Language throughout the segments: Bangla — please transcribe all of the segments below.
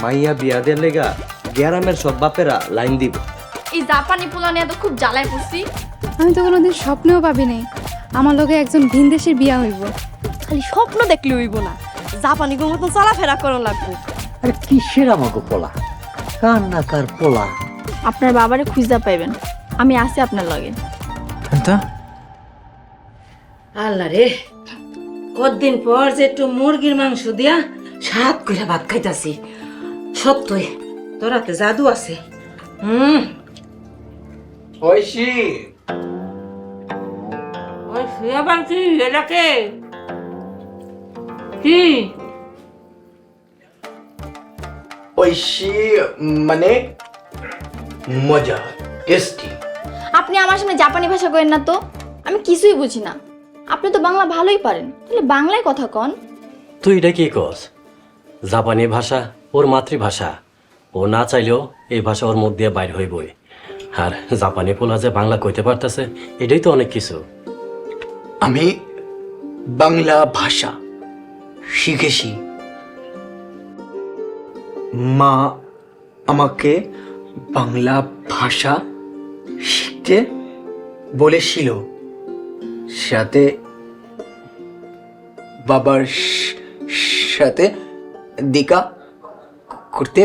মাইয়া বিয়া দেন লেগা গ্রামের সব বাপেরা লাইন দিব। এই জাপানি পোলা নিয়ে তো খুব জ্বালায় পড়ছি। আমি তো কোনোদিন স্বপ্নেও ভাবি নাই আমার লগে একজন ভিন দেশের বিয়া হইব। খালি স্বপ্ন দেখলে হইব না, জাপানি গো মতন চলাফেরা করা লাগবো। আরে কিসের আমাকে পোলা, কার না কার পোলা। আপনার বাবারে খুঁজা পাইবেন, আমি আছি আপনার লগে। আল্লাহ রে, কতদিন পর যে একটু মুরগির মাংস দিয়া স্বাদ করে ভাত খাইতাছি। সত্যই তোরাতে জাদু আছে। ঐশী ওই আবার কি এলাকে কি ঐশী মানে মজা, টেস্টি। আপনি আমার সামনে জাপানি ভাষা করেন না তো, আমি কিছুই বুঝি না। আপনি তো বাংলা ভালোই পারেন, তাহলে বাংলায় কথা কন। তুই এটা কি কস? জাপানি ভাষা ওর মাতৃভাষা, ও না চাইলেও এই ভাষা ওর মুখ দিয়ে বাইর হইবই। আর জাপানি পোলা যে বাংলা কইতে পারতেছে, এটাই তো অনেক কিছু। আমি বাংলা ভাষা শিখেছি, মা আমাকে বাংলা ভাষা শিখতে বলেছিল, সাথে বাবার সাথে দেখা করতে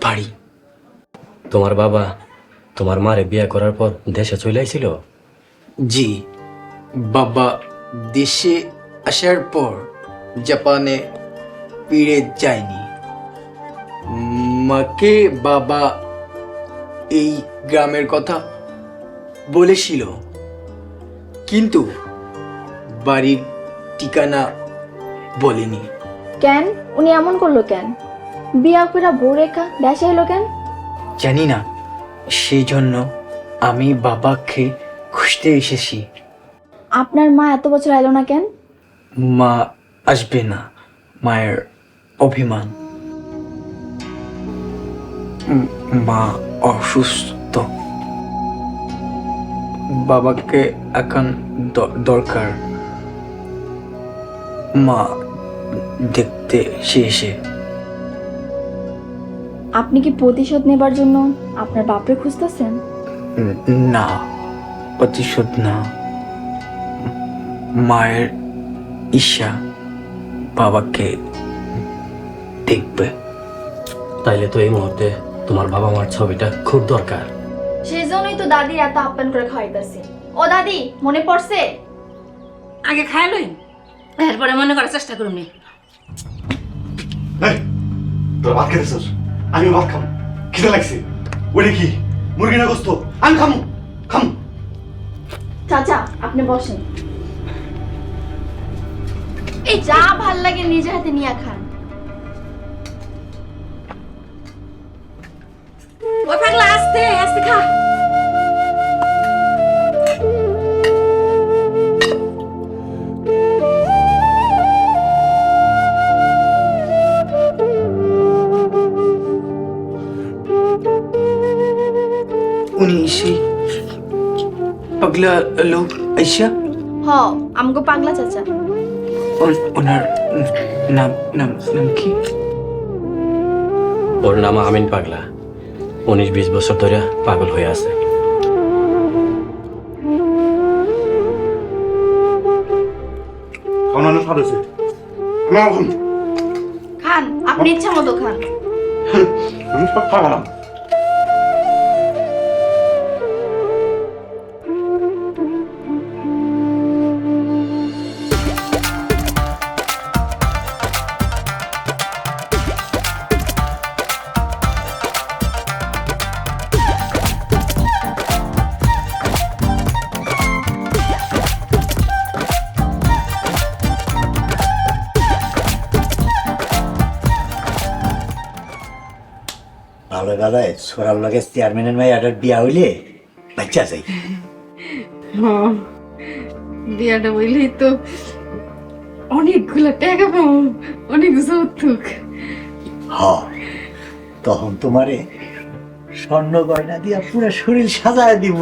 পারি। তোমার বাবা তোমার মারে বিয়ে করার পর দেশে চলে আইছিল? জি, বাবা দেশে আসার পর জাপানে ফিরে যায়নি। মাকে বাবা এই গ্রামের কথা বলেছিল, কিন্তু বাড়ির ঠিকানা বলেনি। কেন উনি এমন করলো? কেন বিয়া করে বউ রেখা দেশে এলো কেন? জানি না, সেই জন্য আমি বাবাকে খুঁজতে এসেছি। আপনার মা এত বছর এলো না কেন? মা আসবে না, মায়ের অভিমান। মা অসুস্থ, বাবাকে এখন দরকার। মা দেখতে শেষে। আপনি কি প্রতিশোধ নেবার জন্য আপনার বাপরে খুঁজতেছেন? না, প্রতিশোধ না, মায়ের ইচ্ছা বাবাকে দেখবে। তাইলে তো এই মুহূর্তে তোমার বাবা মার ছবিটা খুব দরকার। সেই জন্যই তো দাদির এত আপ্যায়ন করে খাওয়াইতেছি। ও দাদি, মনে পড়ছে? আগে খাই লই, এরপরে মনে করার চেষ্টা করুন। তোর ভাত খেতেছিস, আমি ভাত খাম। খিদে লাগছে। ওটা কি মুরগি না গোস্ত? আমি খামু খামু। চাচা আপনি বসেন, এই যা ভাল লাগে নিজে হাতে নিয়ে খান। ওই পাগলা আস্তে আস্তে খা। উনি সেই পাগলা লোক আইসা? হ, আমগো পাগলা চাচা। ওনার নাম নাম নাম কি? ওর নাম আমিন পাগলা। 19-20 বছর ধরে পাগল হয়ে আছে। খাওয়ানো স্বাদ আছে। আমার খাম। খান, আপনি ইচ্ছা মতো খান। আমি সব খাওয়ালাম। ভালো দাদাই সোরার লগে চেয়ারম্যানের মাই আডার বিয়া হইলে বাচ্চা যাই। বিয়াটা বইলেই তো অনেকগুলো টাকা পাবো, অনেক যৌতুক। হ, তখন তোমারে স্বর্ণ গয়না দিয়া পুরো শরীর সাজায় দিব।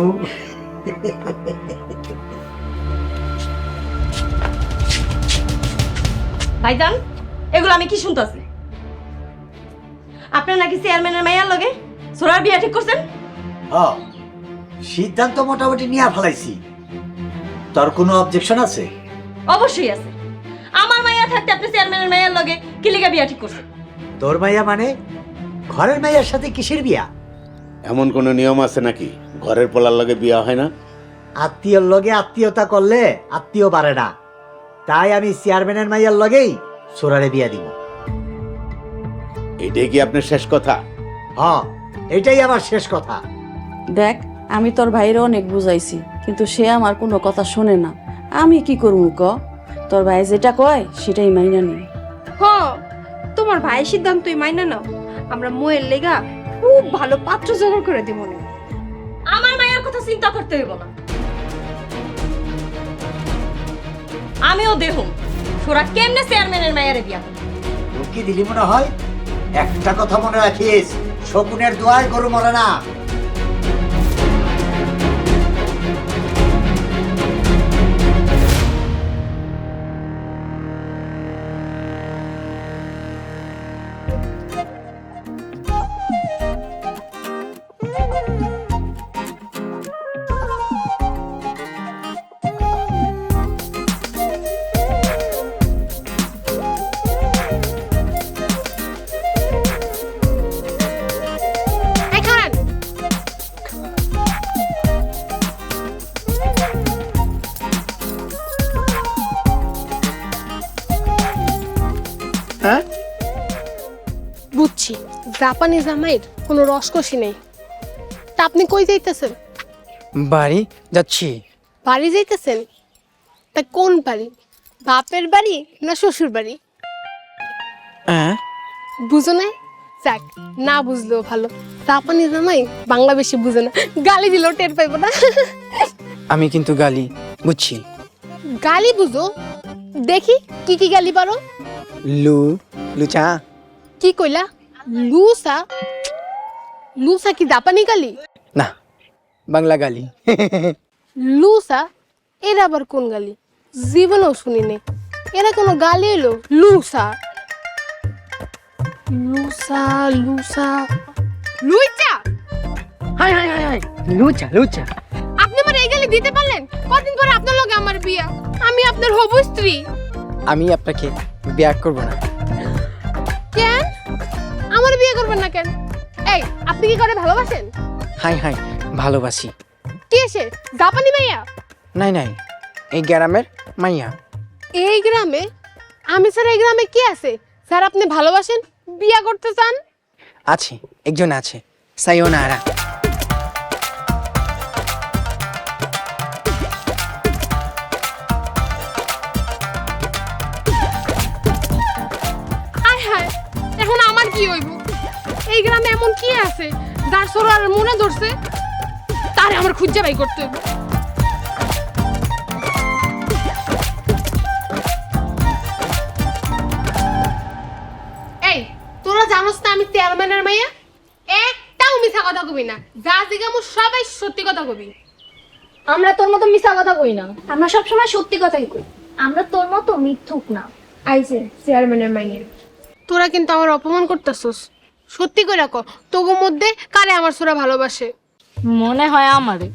ভাইজান, এগুলো আমি কি শুনতেছি? আপনার নাকি চেয়ারম্যানের মাইয়ার লগে সোরার বিয়া ঠিক করছেন? সিদ্ধান্ত মোটামুটি নিয়ে ফেলাইছি। তোর কোনো অবজেকশন আছে? অবশ্যই আছে। আমার মাইয়া থাকতে আপনি চেয়ারম্যানের মাইয়ার লগে কি লিগা বিয়া ঠিক করছেন? তোর মাইয়া মানে ঘরের মাইয়ার সাথে কিসের বিয়া? এমন কোনো নিয়ম আছে নাকি ঘরের পোলার লগে বিয়া হয় না? আত্মীয়র লগে আত্মীয়তা করলে আত্মীয় বাড়ে না, তাই আমি চেয়ারম্যানের মাইয়ার লগেই সোরারে বিয়া দিব। এটাই কি আপনার শেষ কথা? এটাই আমার শেষ কথা। দেখ, আমি তোর ভাইরে অনেক বুঝাইছি, কিন্তু সে আমার কোনো কথা শোনে না। আমি কি করবো ক? তোর ভাই যেটা কয় সেটাই মাইনা নি। তোমার ভাইয়ের সিদ্ধান্তই মাইনা নাও। আমরা মোয়ের লেগা খুব ভালো পাত্র জোগাড় করে দিব না। আমার মায়ের কথা চিন্তা করতে হইব না। আমিও দেখুন সোরা কেমনে চেয়ারম্যানের মায়ের বিয়া করে। কি দিলি মনে হয়? একটা কথা মনে রাখিস, শকুনের দোয়ায় গরু মরে না। বুঝছি, জাপানি জামাইয়ের কোনো রসকসি নেই। তা আপনি কই যাইতেছেন? বাড়ি যাচ্ছি। বাড়ি যাইতেছেন? তা কোন বাড়ি? বাপের বাড়ি না শ্বশুর বাড়ি? হ্যাঁ, বুঝো না? যাক, না বুঝলেও ভালো। জাপানি জামাই বাংলা বেশি বুঝে না, গালি দিলেও টের পাইব না। আমি কিন্তু গালি বুঝছি। গালি বুঝো? দেখি কি কি গালি পারো। লুচা। কি কইলা? লুসা? লুসা কি জাপানি গালি? না, বাংলা গালি। লুসা? এরা আবার কোন গালি? জীবনেও শুনি নাই। এরা কোনো গালি এলো? লুসা লুসা লুসা লুইচা। হাই হাই হাই হাই, লুচা। আপনি আমার এই গালি দিতে পারলেন? কদিন পরে আপনার লগে আমার বিয়া, আমি আপনার হবু স্ত্রী। আমি আপনাকে বিয়ে করব না। কেন আমার বিয়ে করবেন না কেন? এই, আপনি কি করে ভালোবাসেন? হাই হাই, ভালোবাসি। কে সে? জাপানি মাইয়া? নাই, এই গ্রামের মাইয়া। এই গ্রামে? আমি স্যার এই গ্রামে কি আছে স্যার আপনি ভালোবাসেন, বিয়া করতে চান? আছে, একজন আছে, সায়োনারা। হায় হায়, এখন আমার কি হইব? এই গ্রামে এমন কি আছে যার সোরার মনে ধরছে? তারে আমার খুঁজে বাই করতে হইব। এই, তোরা জানোস না আমি চেয়ারম্যানের মাইয়া? একটাও মিথ্যা কথা কবি না, যা জিগামু সবাই সত্যি কথা কবি। আমরা তোর মতো মিথ্যা কথা কই না, আমরা সবসময় সত্যি কথাই কই। আমরা তোর মতো মিথ্যুক না। আইছে চেয়ারম্যানের মাইয়া। তোরা কিন্তু আমার অপমান করতেছস। সত্যি কইরা ক, তোগো মধ্যে কারে আমার সোরা ভালোবাসে? মনে হয় আমারে।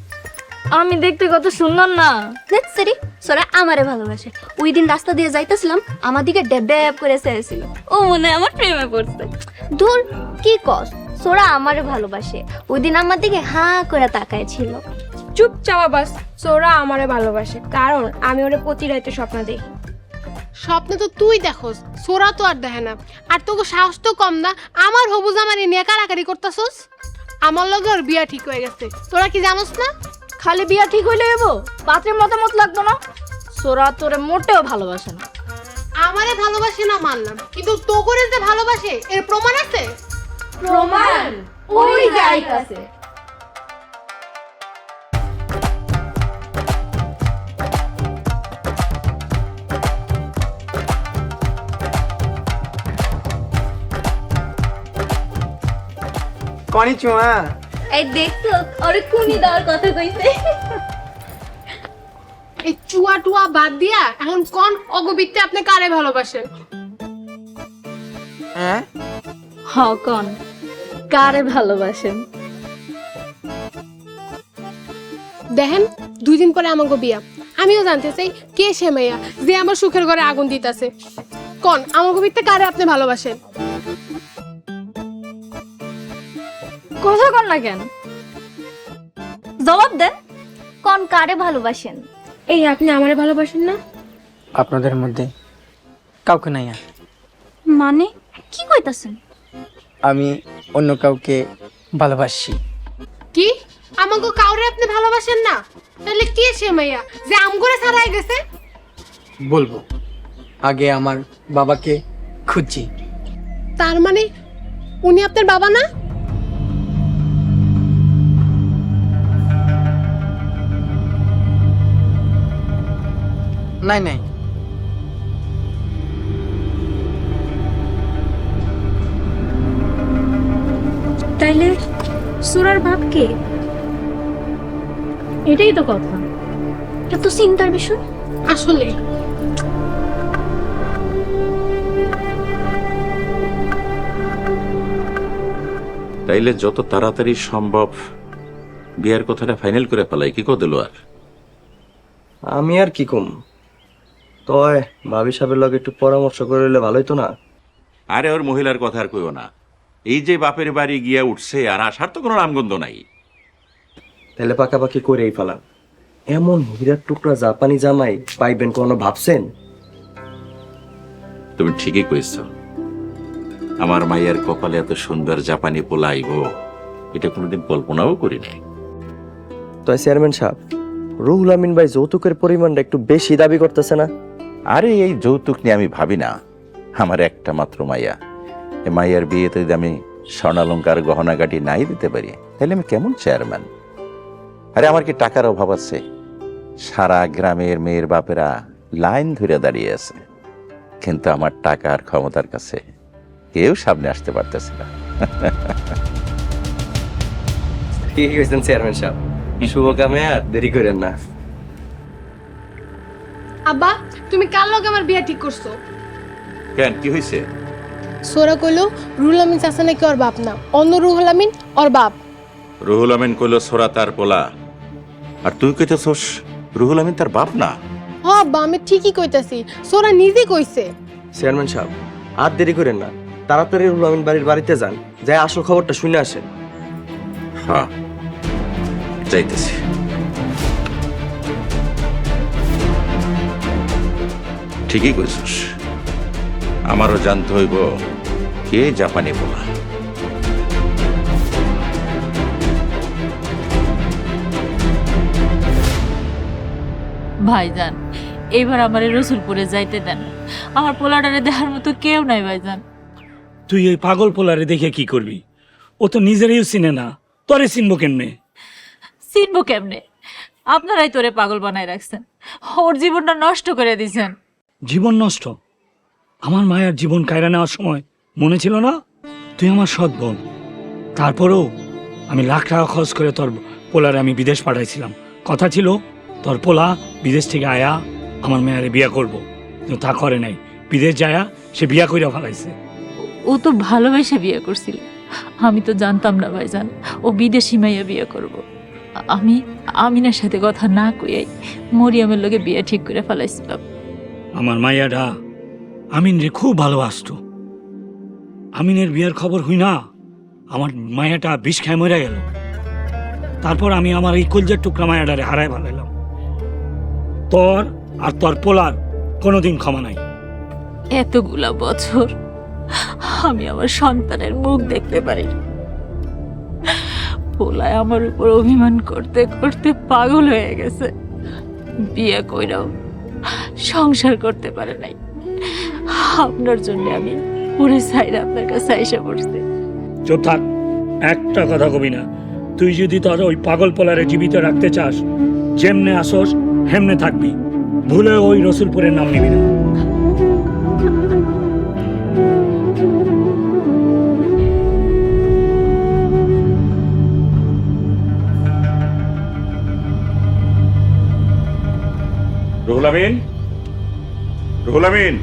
আমি দেখতে কত সুন্দর না? নেটসারি সোরা আমারে ভালোবাসে। ওই দিন রাস্তা দিয়ে যাইতেছিলাম, আমার দিকে ড্যাব ড্যাব করে চেয়েছিল। ও মনে হয় আমার প্রেমে পড়ছে। ধুর, কি কস? সোরা আমারে ভালোবাসে। ওই দিন আমার দিকে হাঁ করে তাকায় ছিল। চুপচাপ বাস, সোরা আমারে ভালোবাসে কারণ আমি ওরে প্রতি রাতে স্বপ্ন দেখি। স্বপ্ন তো তুই দেখোস, সোরা তো আর দেখে না। আর তোকে সাহস তো কম না, আমার হবু জামারে নিয়ে কারাকারি করতেছস। আমার লগে ওর বিয়া ঠিক হয়ে গেছে, তোরা কি জানোস না? খালি বিয়া ঠিক হইলে হইব? পাত্রের মতামত লাগতো না? সোরা তোরে মোটেও ভালোবাসে না। আমারে ভালোবাসে না মানলাম, কিন্তু তোকে যে ভালোবাসে এর প্রমাণ আছে? প্রমাণ ওই যাইতাছে। কনিচুয়া। এই দেখতো ওরে কুনি দেওয়ার কথা কইছে। এই চুয়া টুয়া বাদ দিয়া এখন কোন অগবিত্তে আপনি কারে ভালোবাসেন? হ্যাঁ হ কন কারে ভালোবাসেন? দেখেন 2 দিন পরে আমাকে বিয়া, আমিও জানতে চাই কে সে মেয়া যে আমার সুখের ঘরে আগুন দিতেছে। কোন আমাকে বিত্তে কারে আপনি ভালোবাসেন? কথা কন না কেন, জবাব দেন। কোন কারে ভালোবাসেন? এই আপনি আমারে ভালোবাসেন না? আপনাদের মধ্যে কাউকে নাই আর। মানে কি কইতাছেন? আমি অন্য কাউকে ভালোবাসি। কি আমাকে কাউরে আপনি ভালোবাসেন না? তাহলে কে সে মেয়া যে আমগরে ছাড়াই গেছে? বলবো, আগে আমার বাবাকে খুঁজছি। তার মানে উনি আপনার বাবা না? নাই নাই, তাইলে সুরার বাপ কে? এটাই তো কথা। এটা তো চিন্তার বিষয়। আসলে তাইলে যত তাড়াতাড়ি সম্ভব বিয়ের কথাটা ফাইনাল করে ফেলাই, কি কদিল আর? আমি আর কি কম, তয় ভাবি সাহেবের লগে একটু পরামর্শ করে নিলে ভালোই তো না? আরে ওর মহিলার কথা আর কইও না, এই যে বাপের বাড়ি গিয়া উঠছে আর আসার তো কোনো নামগন্ধ নাই। তাহলে পাকাপাকি করেই ফেলান। এমন হীরার টুকরা জাপানি জামাই পাইবেন কোনো ভাবছেন? তুমি ঠিকই কইছ, আমার মাইয়ার কপালে এত সুন্দর জাপানি পোলা আইব এটা কোনোদিন কল্পনাও করি নাই। তয় চেয়ারম্যান সাহেব, রুহুল আমিন ভাই যৌতুকের পরিমাণটা একটু বেশি দাবি করতেছে না? আরে এই যৌতুক নিয়ে আমি ভাবি না, আমার একটা মাত্র মাইয়া, এই মাইয়ার বিয়েতে যদি আমি স্বর্ণালঙ্কার গহনাগাটি নাই দিতে পারি তাহলে আমি কেমন চেয়ারম্যান? আরে আমার কি টাকার অভাব আছে? সারা গ্রামের মেয়ের বাপেরা লাইন ধরে দাঁড়িয়ে আছে, কিন্তু আমার টাকার ক্ষমতার কাছে কেউ সামনে আসতে পারতেছে না। ঠিক কইছেন চেয়ারম্যান সাহেব, শুভ কামে আর দেরি করেন না। আব্বা তুমি কার লগে আমার বিয়া ঠিক করছো? কেন, কি হয়েছে? সোরা কইলো রুহুল আমিন চাচা নাকি ওর বাপ না, অন্য রুহুল আমিন ওর বাপ। রুহুল আমিন কইল সোরা তার পোলা, আর তুই কইতেছস রুহুল আমিন তার বাপ না? হ আব্বা আমি ঠিকই কইতাছি, সোরা নিজে কইছে। চেয়ারম্যান সাহেব আর দেরি করেন না, তাড়াতাড়ি রুহুল আমিন বাড়ির বাড়িতে যান, যাই আসল খবরটা শুনে আসেন। হ্যাঁ যাইতেছি। ঠিকই কইছস, আমারও জানতে হইব কে জাপানি পোলা। ভাইজান এইবার আমার রসুলপুরে যাইতে দেন, আমার পোলাটারে দেখার মতো কেউ নাই ভাইজান। তুই ওই পাগল পোলারে দেখে কি করবি? ও তো নিজেরই চিনে না, তোরে চিনবো কেমনে? চিনবো কেমনে? আপনারাই তোরে পাগল বানাই রাখছেন, ওর জীবনটা নষ্ট করে দিছেন। জীবন নষ্ট? আমার মায়ের জীবন কায়রা নেওয়ার সময় মনে ছিল না তুই আমার সৎ বোন? তারপরেও আমি লাখ টাকা খরচ করে তোর পোলারে আমি বিদেশ পাঠাইছিলাম, কথা ছিল তোর পোলা বিদেশ থেকে আয়া আমার মেয়ারে বিয়া করব, কিন্তু তা করে নাই। বিদেশ যায়া সে বিয়া কইরা ফেলাইছে। ও তো ভালোবেসে বিয়ে করছিল, আমি তো জানতাম না ভাইজান ও বিদেশি মাইয়া বিয়ে করব। আমি আমিনের সাথে কথা না কইয়াই মরিয়মের লগে বিয়ে ঠিক করে ফেলাইছিলাম। আমার মাইয়াটা আমিন রে খুব ভালোবাসতো। আমিনের বিয়ের খবর হই না আমার মায়াটা বিষ খায় মরে গেল। তারপর আমি আমার এই কলজের টুকরা মায়াটারে হারায় ফেলাইলাম। তোর আর তোর পোলার কোনোদিন ক্ষমা নাই। এতগুলা বছর আমি আমার সন্তানের মুখ দেখতে পারি, পোলায় আমার উপর অভিমান করতে করতে পাগল হয়ে গেছে। বিয়ে কইরাও সংসার করতে পারে নাই। আপনার জন্য আমি পুরো সাইড আপনার কাছে আইসা পড়ছি। চুপ থাক, একটা কথা কবি না। তুই যদি তোর ওই পাগল পোলারে জীবিত রাখতে চাস, যেমনে আসস হেমনে থাকবি, ভুলে ওই রসুলপুরের নাম নিবি না। রুহুল আমিন, রুহুল আমিন।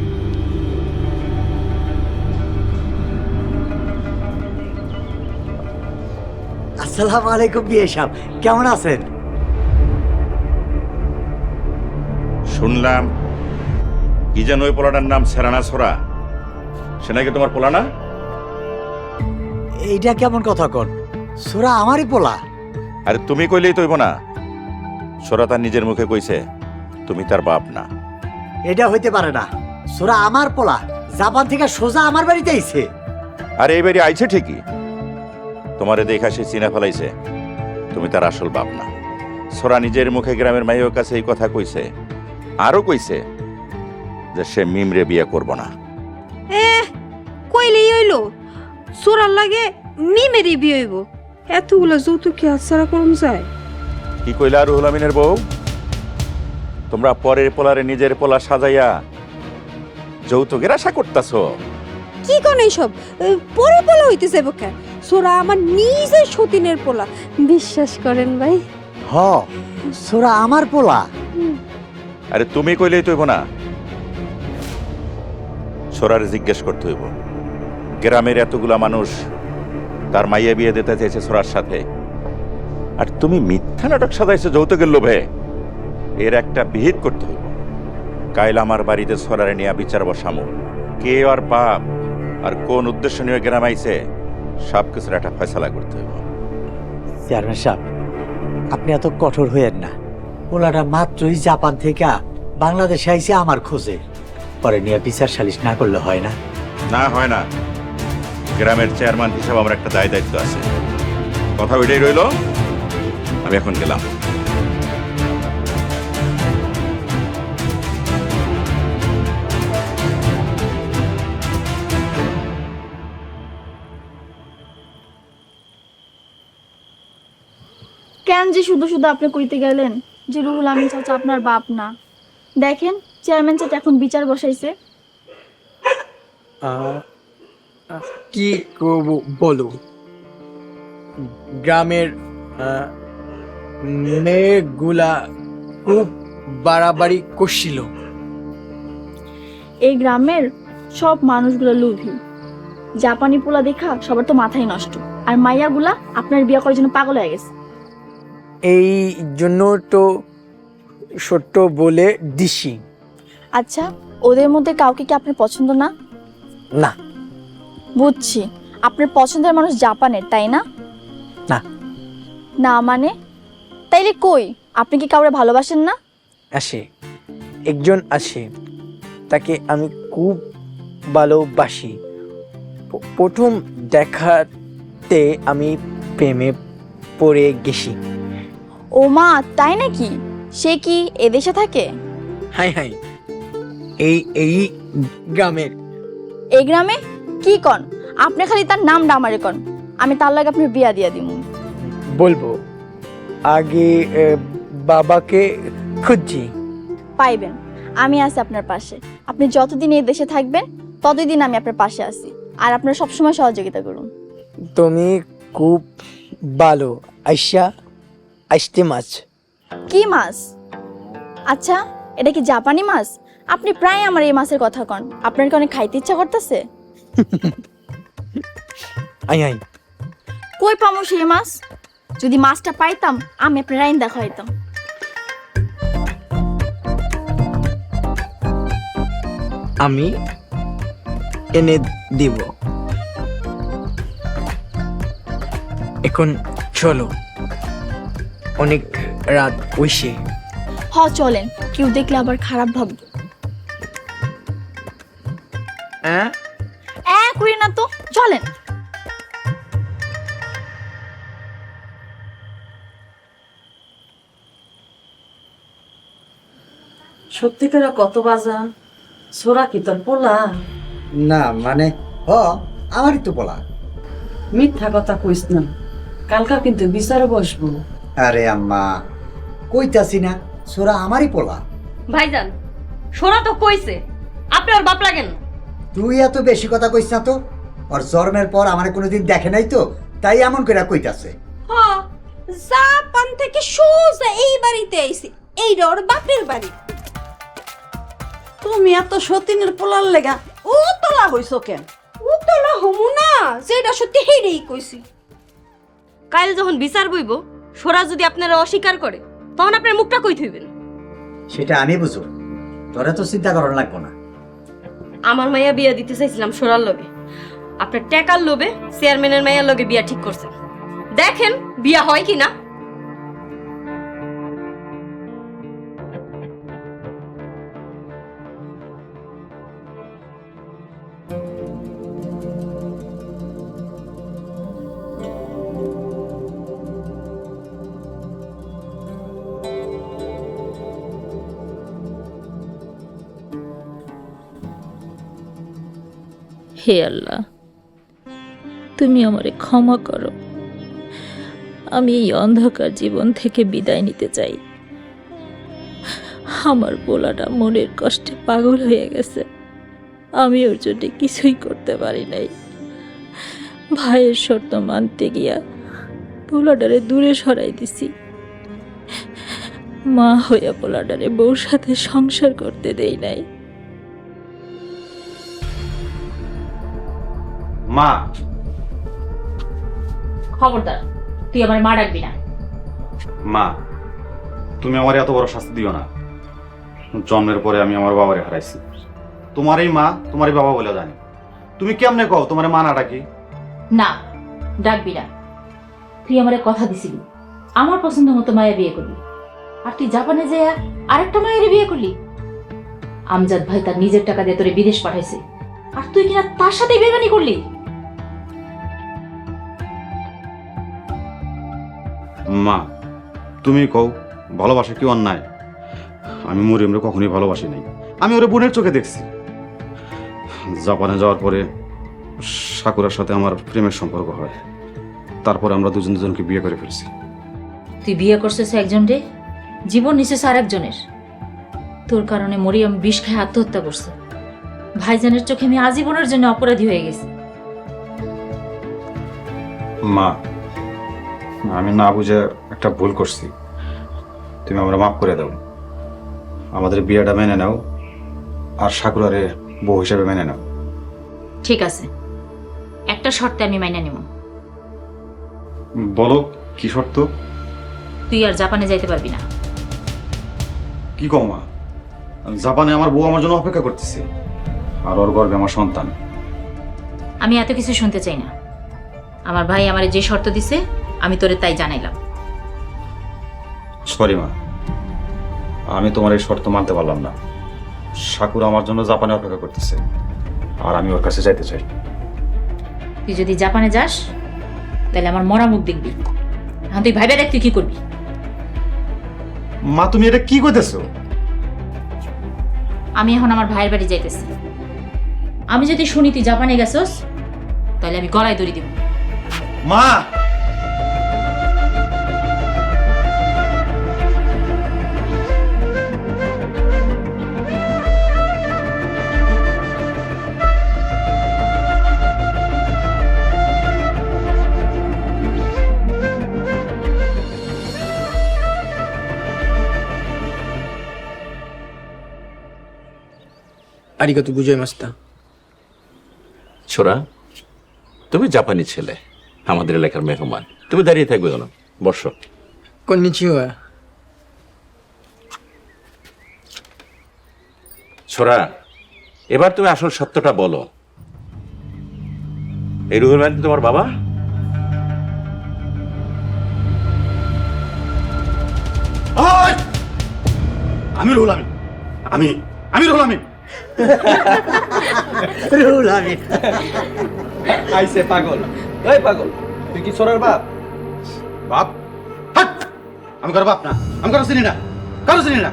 আসসালামু আলাইকুম বিয়ে সাহেব, কেমন আছেন? শুনলাম কি যেন ওই পোলাটার নাম সেরানা সোরা, সে নাকি তোমার পোলা না? এইটা কেমন কথা কন? সোরা আমারই পোলা। আরে তুমি কইলেই তৈব না, সোরা তার নিজের মুখে কইছে তুমি তার বাপ না। এটা হইতে পারে না, সোরা আমার পোলা, জাপান থেকে সোজা আমার বাড়িতে আইছে। আরে এই বাড়ি আইছে ঠিকই, তোমারে দেখা সে চিনা ফেলাইছে তুমি তার আসল বাপ না। সোরা নিজের মুখে গ্রামের মাইয়ের কাছে এই কথা কইছে, আরো কইছে যে সে মিমরে বিয়ে করব না। কইলেই হইলো সোরার লাগে মিমেরই বিয়ে হইব। এতগুলো যৌতুক কি হাতছাড়া করুন যায়? কি কইলা রুহুল আমিনের বউ? তোমরা পরের পোলারে নিজের পোলা সাজাইয়া যৌতুকের আশা করতাছো? কি কোন এইসব পরে পোলা হইতেছে বকে? সোরা আমার নিজের সতীনের পোলা, বিশ্বাস করেন ভাই। হ, সোরা আমার পোলা। আরে তুমি কইলেই তৈব না, সোরার জিজ্ঞেস করতে হইব। গ্রামের এতগুলা মানুষ তার মাইয়া বিয়ে দিতে চাইছে সোরার সাথে, আর তুমি মিথ্যা নাটক সাজাইছো যৌতুকের লোভে। এর একটা বিহিত করতে হইব। কাইল আমার বাড়িতে সোরারে নিয়ে বিচার বসামো, কে আর পাপ আর কোন উদ্দেশ্য নিয়ে গ্রাম আইছে সব কিছুর একটা ফয়সালা করতে হইব। চেয়ারম্যান সাহেব, আপনি এত কঠোর হইয়েন না। পোলাটা মাত্রই জাপান থেকে বাংলাদেশে আইছে আমার খোঁজে, পরে নিয়ে বিচার সালিশ না করলে হয় না? না হয় না, গ্রামের চেয়ারম্যান হিসাবে আমার একটা দায় দায়িত্ব আছে। কথা ওইটাই রইল, আমি এখন গেলাম। কেন যে শুধু শুধু আপনি কইতে গেলেন যে রুহুল আমিন চাচা আপনার বাপ না? দেখেন চেয়ারম্যান চাচা এখন বিচার বসাইছে। কি করব বলো? গ্রামের মেয়েগুলা খুব বাড়াবাড়ি করছিল। এই গ্রামের সব মানুষগুলো লোভী, জাপানি পোলা দেখা সবার তো মাথায় নষ্ট, আর মাইয়াগুলা আপনার বিয়ে করার জন্য পাগল হয়ে গেছে। এই জন্য তো ছোট্ট বলে দিছি। আচ্ছা, ওদের মধ্যে কাউকে কি আপনার পছন্দ না? না। বুঝছি, আপনার পছন্দের মানুষ জাপানের, তাই না? না। না মানে? তাইলে কই, আপনি কি কাউরে ভালোবাসেন না? আসে, একজন আসে, তাকে আমি খুব ভালোবাসি। প্রথম দেখাতে আমি প্রেমে পড়ে গেছি। ও মা, তাই নাকি? সে কি এদেশে থাকে? হাই হাই, এই গ্রামের। এই গ্রামে? কি কন? আপনি খালি তার নাম ডামারে কন, আমি তার লাগে আপনার বিয়া দিয়া দিব। বলবো, আগে বাবাকে খুঁজছি। পাইবেন, আমি আছি আপনার পাশে। আপনি যতদিন এই দেশে থাকবেন ততদিন আমি আপনার পাশে আছি, আর আপনার সবসময় সহযোগিতা করুন। তুমি খুব ভালো। আসতে মাছ। কি মাছ? আচ্ছা, এটা কি জাপানি মাছ? আপনি প্রায় আমার এই মাছের কথা কন, আপনার কি অনেক খাইতে ইচ্ছা করতেছে? আই আই, কই পামো সেই মাছ? যদি মাছটা পাইতাম আমি আপনার রাইন দেখাইতাম। আমি এনে দিব। এখন চলো, অনেক রাত হইছে। হ চলেন, কেউ দেখলে আবার খারাপ ভাববে। করি না তো, চলেন। সত্যি করে কত বাজা? সোরা কি তোর পোলা? না মানে, হ, আমারই তো পোলা। মিথ্যা কথা কইস না, কালকা কিন্তু বিচারে বসবো। আরে আম্মা, কইতাছি না সোরা আমারই পোলা। ভাইজান, সোরা তো কইছে আপনি ওর বাপ লাগেন। তুই এত বেশি কথা কইস না তো। ওর জন্মের পর আমার কোনোদিন দেখে নাই তো, তাই এমন করে কইতাছে। হ্যাঁ, জাপান থেকে সোজা এই বাড়িতে আইছি, এই ওর বাপের বাড়ি। তুমি এত সতীনের পোলার লেগা ও তোলা হইছো কেন? উতলা হমু না, যেটা সত্যি হেইডেই কইছি। কাল যখন বিচার বইব, সোরা যদি আপনারা অস্বীকার করে, তখন আপনার মুখটা কই থইবেন? সেটা আমি বুঝো, তোরা তো চিন্তা করার লাগবো না। আমার মাইয়া বিয়া দিতে চাইছিলাম সোরার লগে, আপনার টাকার লোভে চেয়ারম্যানের মাইয়ার লগে বিয়া ঠিক করছেন। দেখেন বিয়া হয় কিনা। হে আল্লাহ, তুমি আমারে ক্ষমা করো। আমি এই অন্ধকার জীবন থেকে বিদায় নিতে চাই। আমার পোলাটা মনের কষ্টে পাগল হয়ে গেছে, আমি ওর জন্য কিছুই করতে পারি নাই। ভাইয়ের শর্ত মানতে গিয়া পোলাটারে দূরে সরাই দিছি। মা হইয়া পোলাটারে বউর সাথে সংসার করতে দেই নাই। মা, খবরদার, তুই আমার মা ডাকবি না। মা, তুমি আমার এত বড় শাস্তি দিও না। জন্মের পরে আমি আমার বাবারে হারাইছি। তোমারই মা, তোমারই বাবা বলে জানি। তুমি কেমনে কও তোমার মা না ডাকি? না, ডাকবি না। তুই আমারে কথা দিছিলি আমার পছন্দ মতো মায়া বিয়ে করবি, আর তুই জাপানে যেয়ে আরেকটা মায়ের বিয়ে করলি। আমজাদ ভাই তার নিজের টাকা দিয়ে তোরে বিদেশ পাঠাইছে, আর তুই কিনা তার সাথে বেমানি করলি। মা, তুমি কও ভালোবাসা কি অন্যায়? আমি মরিয়মরে কখনোই ভালোবাসি নাই। আমি ওরে বোনের চোখে দেখছি। জাপানে যাওয়ার পরে সাকুরার সাথে আমার প্রেমের সম্পর্ক হয়। তারপরে আমরা দুজনকে বিয়ে করে ফেলছি। তুই বিয়ে করছিস একজন রে, জীবন নিছিস আর একজনের। তোর কারণে মরিয়ম বিষ খেয়ে আত্মহত্যা করছে। ভাইজানের চোখে আমি আজীবনের জন্য অপরাধী হয়ে গেছি। মা, আমি না বুঝে একটা ভুল করছি। তুমি আমরা মাফ করে দাও। আমাদের বিয়েটা মেনে নাও, আর সাকুরারে বউ হিসেবে মেনে নাও। ঠিক আছে, একটা শর্তে আমি মাইনা নিব। বলো কি শর্ত? তুই আর জাপানে যাইতে পারবি না। কি কও মা? জাপানে আমার বউ আমার জন্য অপেক্ষা করতেছে, আর ওর গর্বে আমার সন্তান। আমি এত কিছু শুনতে চাই না। আমার ভাই আমারে যে শর্ত দিছে আমি তোরে তাই জানাইলাম। সরি মা, আমি তোমার এই শর্ত মানতে পারলাম না। সাকুরা আমার জন্য জাপানে অপেক্ষা করতেছে, আর আমি ওর কাছে যাইতে চাই। তুই যদি জাপানে যাস তাহলে আমার মরা মুখ দেখবি। এখন তুই ভাইবে দেখ তুই কি করবি। মা, তুমি এটা কি কইতেছো? আমি এখন আমার ভাইয়ের বাড়ি যাইতেছি। আমি যদি শুনি তুই জাপানে গেছস তাহলে আমি গলায় দড়ি দিব। মা, আরিগাতো গুজাইমাস্তা। ছোরা, তুমি জাপানি ছেলে, আমাদের এলাকার মেহমান। তুমি দাঁড়িয়ে থাকবে কেন? বসো। কন্নিচিওয়া। ছোরা, এবার তুমি আসল সত্যটা বলো। এই রুহুল ম্যান তোমার বাবা? আমি রুহুল আমিন। আমি রুহুল আমিন। রুহুল আমিন আইছে পাগল। এই পাগল, তুই কি সোরার বাপ? বাপ? হাট! আমি কারো বাপ না, আমি কারো চিনি না, কারো চিনি না।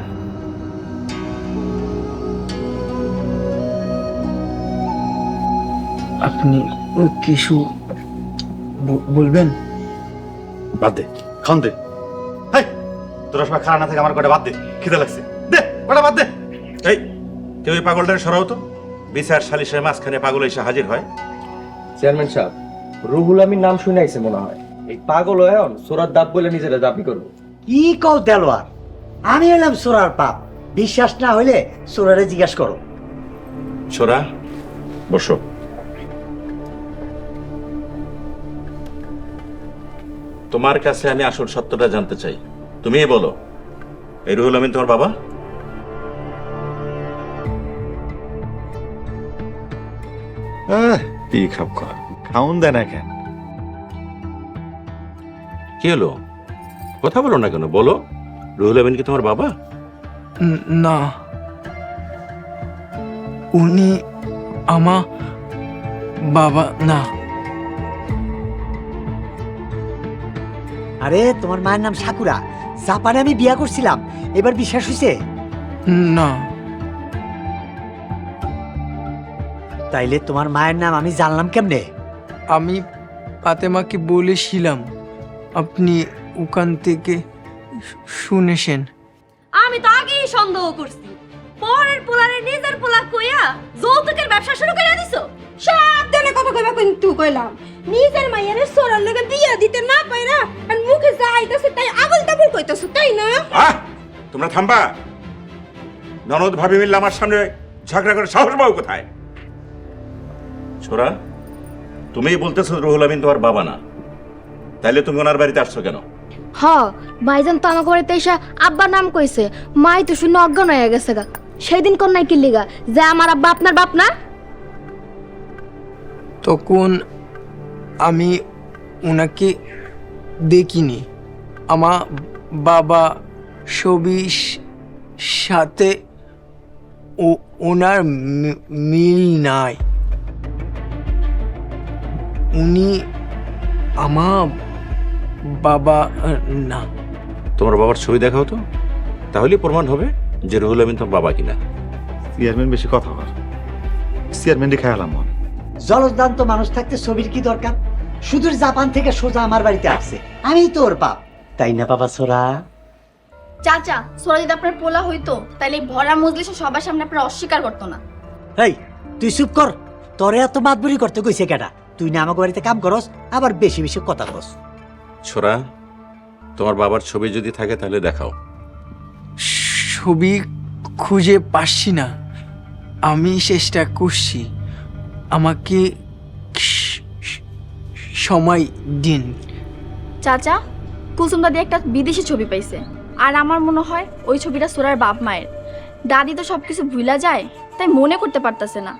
আপনি কিছু বলবেন? বাদ দে, খান দে। হাই, তোরা সবাই খাওয়া না থাকে আমার কটা বাদ দে, খিদে লাগছে। দে, কটা বাদ দে। এই, কেউ এই পাগলটারে সরাও তো। বিচার সালিশের মাঝখানে পাগল এসে হাজির হয়। চেয়ারম্যান সাহেব, রুহুল আমিন নাম শুনে আইছে মনে হয়। এই পাগল এখন সোরার দাপ বলে নিজেরা দাবি করবো। কি কও দেলোয়ার? আমি এলাম সোরার পাপ, বিশ্বাস না হইলে সোরারে জিজ্ঞাসা করো। ছোড়া বসো। তোমার কাছে আমি আসল সত্যটা জানতে চাই, তুমিই বলো, এই রুহুল আমিন তোমার বাবা? কি খাপ খাউন দেয় না কেন? কি হলো, কথা বলো না কেন? বলো, রুহুল আমিন কি তোমার বাবা? না, উনি আমার বাবা না। আরে তোমার মায়ের নাম সাকুরা, জাপানে আমি বিয়া করছিলাম, এবার বিশ্বাস হইছে? না, তাইলে তোমার মায়ের নাম আমি জানলাম কেমনে? আমি ফাতেমাকে বলেছিলাম, আপনি ওখান থেকে শুনেছেন। আমি তো আগেই সন্দেহ করছি পরের পোলারে নিজের পোলা কইয়া যৌতুকের ব্যবসা শুরু করে দিছো। সাবধানে কথা কইবা কিন্তু কইলাম, নিজের মাইয়ারে সোরার লগে বিয়া দিতে না পাইরা আর মুখে যা আইতাছে তাই আবল তাবল কইতাছো, তাই না? তোমরা থামবা। ননদ ভাবি মিললে আমার সামনে ঝগড়া করে সাহস পাও কোথায়? ছোড়া, তুমিই বলতেছো রুহুল আমিন তোমার বাবা না, তাইলে তুমি ওনার বাড়িতে আসছো কেন? হ, ভাইজান তো আমাকে বাড়িতে এসে আব্বার নাম কইছে, মাই তো শুনে অজ্ঞান হয়ে গেছে গা। সেদিন কোন নাই কিল্লিগা যে আমার আব্বা আপনার বাপ না? তখন আমি ওনাকে দেখিনি। আমার বাবা ছবির সাথে ওনার মিল নাই। উনি আমার বাবা না। তোমার বাবার ছবি দেখাও তো, তাহলে প্রমাণ হবে যে রুহুল আমিন তোমার বাবা কিনা। চেয়ারম্যান বেশি কথা বল, চেয়ারম্যানই খেয়ালাম মনে। জলদান্ত মানুষ থাকতে ছবির কি দরকার? সুদূর জাপান থেকে সোজা আমার বাড়িতে আসছে, আমি তোর বাপ, তাই না বাবা সোরা? চাচা, সোরা যদি আপনার পোলা হইতো তাহলে এই ভরা মজলিসে সবার সামনে আপনার অস্বীকার করতো না। এই তুই চুপ কর, তোরে এত মাতবুরি করতে কইছে কেডা? তুই না আমাকে বাড়িতে কাম করস, আবার বেশি বেশি কথা কস। ছোড়া, তোমার বাবার ছবি যদি থাকে তাহলে দেখাও। ছবি খুঁজে পাচ্ছি না, আমি চেষ্টা করছি, আমাকে সময় দিন। চাচা, কুসুম দাদি একটা বিদেশি ছবি পাইছে, আর আমার মনে হয় ওই ছবিটা সোরার বাপ মায়ের। দাদি তো সবকিছু ভুলা যায়, তাই মনে করতে পারতাছে না,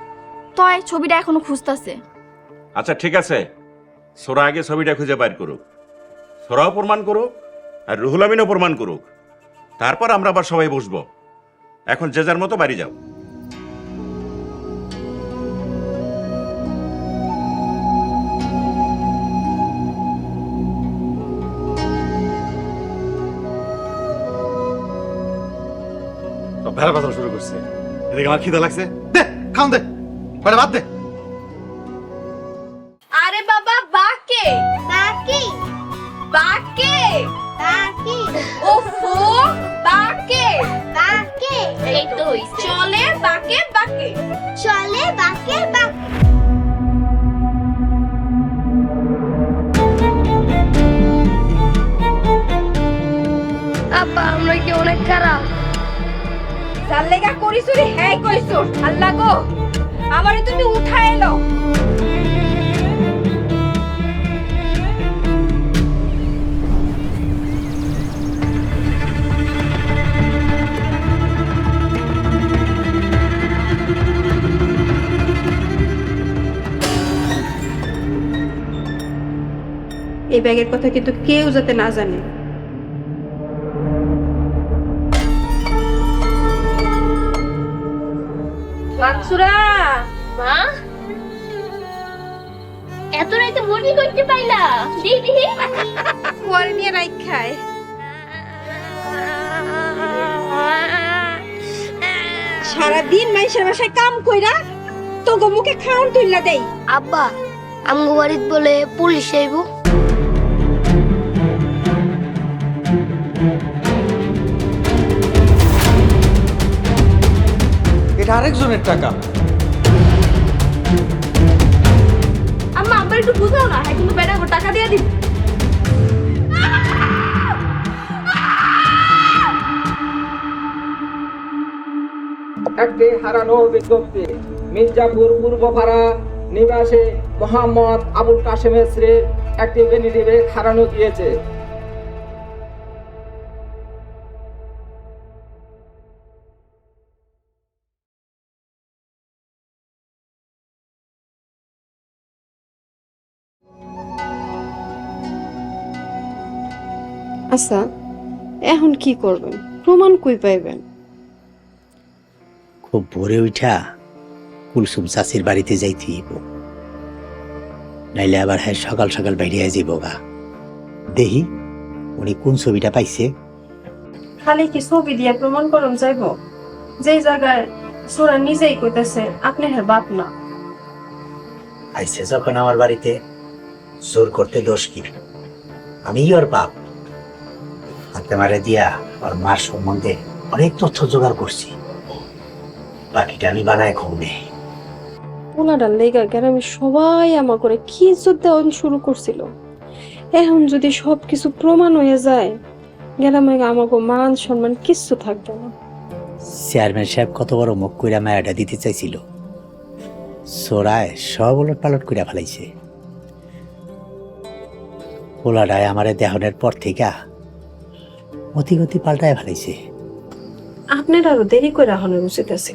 তাই ছবিটা এখনো খুঁজতাছে। আচ্ছা ঠিক আছে, সোরা আগে ছবিটা খুঁজে বাইর করুক, সোরাও প্রমাণ করুক আর রুহুল আমিনও প্রমাণ করুক, তারপর আমরা আবার সবাই বসবো। এখন যে যার মতো বাড়ি যাও। ভেড়া কথা শুরু করছে, এদিকে আমার খিদা লাগছে, দে খাওন দে, কয়টা ভাত দে। আরে বাবা, বাকে বাকে বাকে বাকে, ওফো বাকে বাকে, এই তো চলে বাকে বাকে, চলে বাকে বাকে। আব্বা, আমরা কি অনেক খারাপ? যার লেগা করিস রে, হ্যাঁ কইছো। আল্লাহ গো, আমারে তুমি উঠা এলো। এই ব্যাগের কথা কিন্তু কেউ যাতে না জানে। মানসুরা, মা, এত রাতে মনি করতে পাইলা? দিদি পরে নিয়ে রাইখ খায়। সারাদিন মানুষের বাসায় কাম কইরা তোগো মুখে খাওন তুইলা দেই। আব্বা, আমগো বাড়িত বলে পুলিশ আইবো। এটা আরেকজনের টাকা। আম্মা, আব্বার একটু বুঝাও না, হ্যাঁ কিন্তু বেটা টাকা দিয়ে দিবি। একটি হারানো বিজ্ঞপ্তি। মির্জাপুর পূর্বপাড়া নিবাসে মোহাম্মদ আবুল কাশেমের স্ত্রীর একটি ভ্যানিটি ব্যাগ হারানো গিয়েছে। আচ্ছা, এখন কি করবেন? প্রমাণ কই পাইবেন? খুব ভোরে উঠা কুলসুম চাচির বাড়িতে যাইতে হইব, নাইলে আবার হ্যাঁ সকাল সকাল বাইরে যাইব গা। দেহি উনি কোন ছবিটা পাইছে। খালি কি ছবি দিয়ে প্রমাণ করুন যাইব? যে জায়গায় সোরা নিজেই কইতেছে আপনি হ্যাঁ বাপ না। আইছে যখন আমার বাড়িতে, জোর করতে দোষ কি? আমি ওর বাপ। হাতে মারে দিয়া ওর মার সম্বন্ধে অনেক তথ্য জোগাড় করছি, বাকিটা আমি বানায় ঘুমনে। ওনাটার লেগা গ্রামে সবাই আমার করে কি ইজ্জত দেওয়া শুরু করছিল। এখন যদি সবকিছু প্রমাণ হয়ে যায়, গ্রামে আমাকে মান সম্মান কিচ্ছু থাকবে না। চেয়ারম্যান সাহেব কত বড় মুখ কইরা মায়াটা দিতে চাইছিল, সোরায় সব উলট পালট কইরা ফেলাইছে। পোলাডায় আমারে দেহনের পর থেকে অতিগতি পাল্টায় ফেলাইছে। আপনার আরো দেরি করে এখনো উচিত আছে।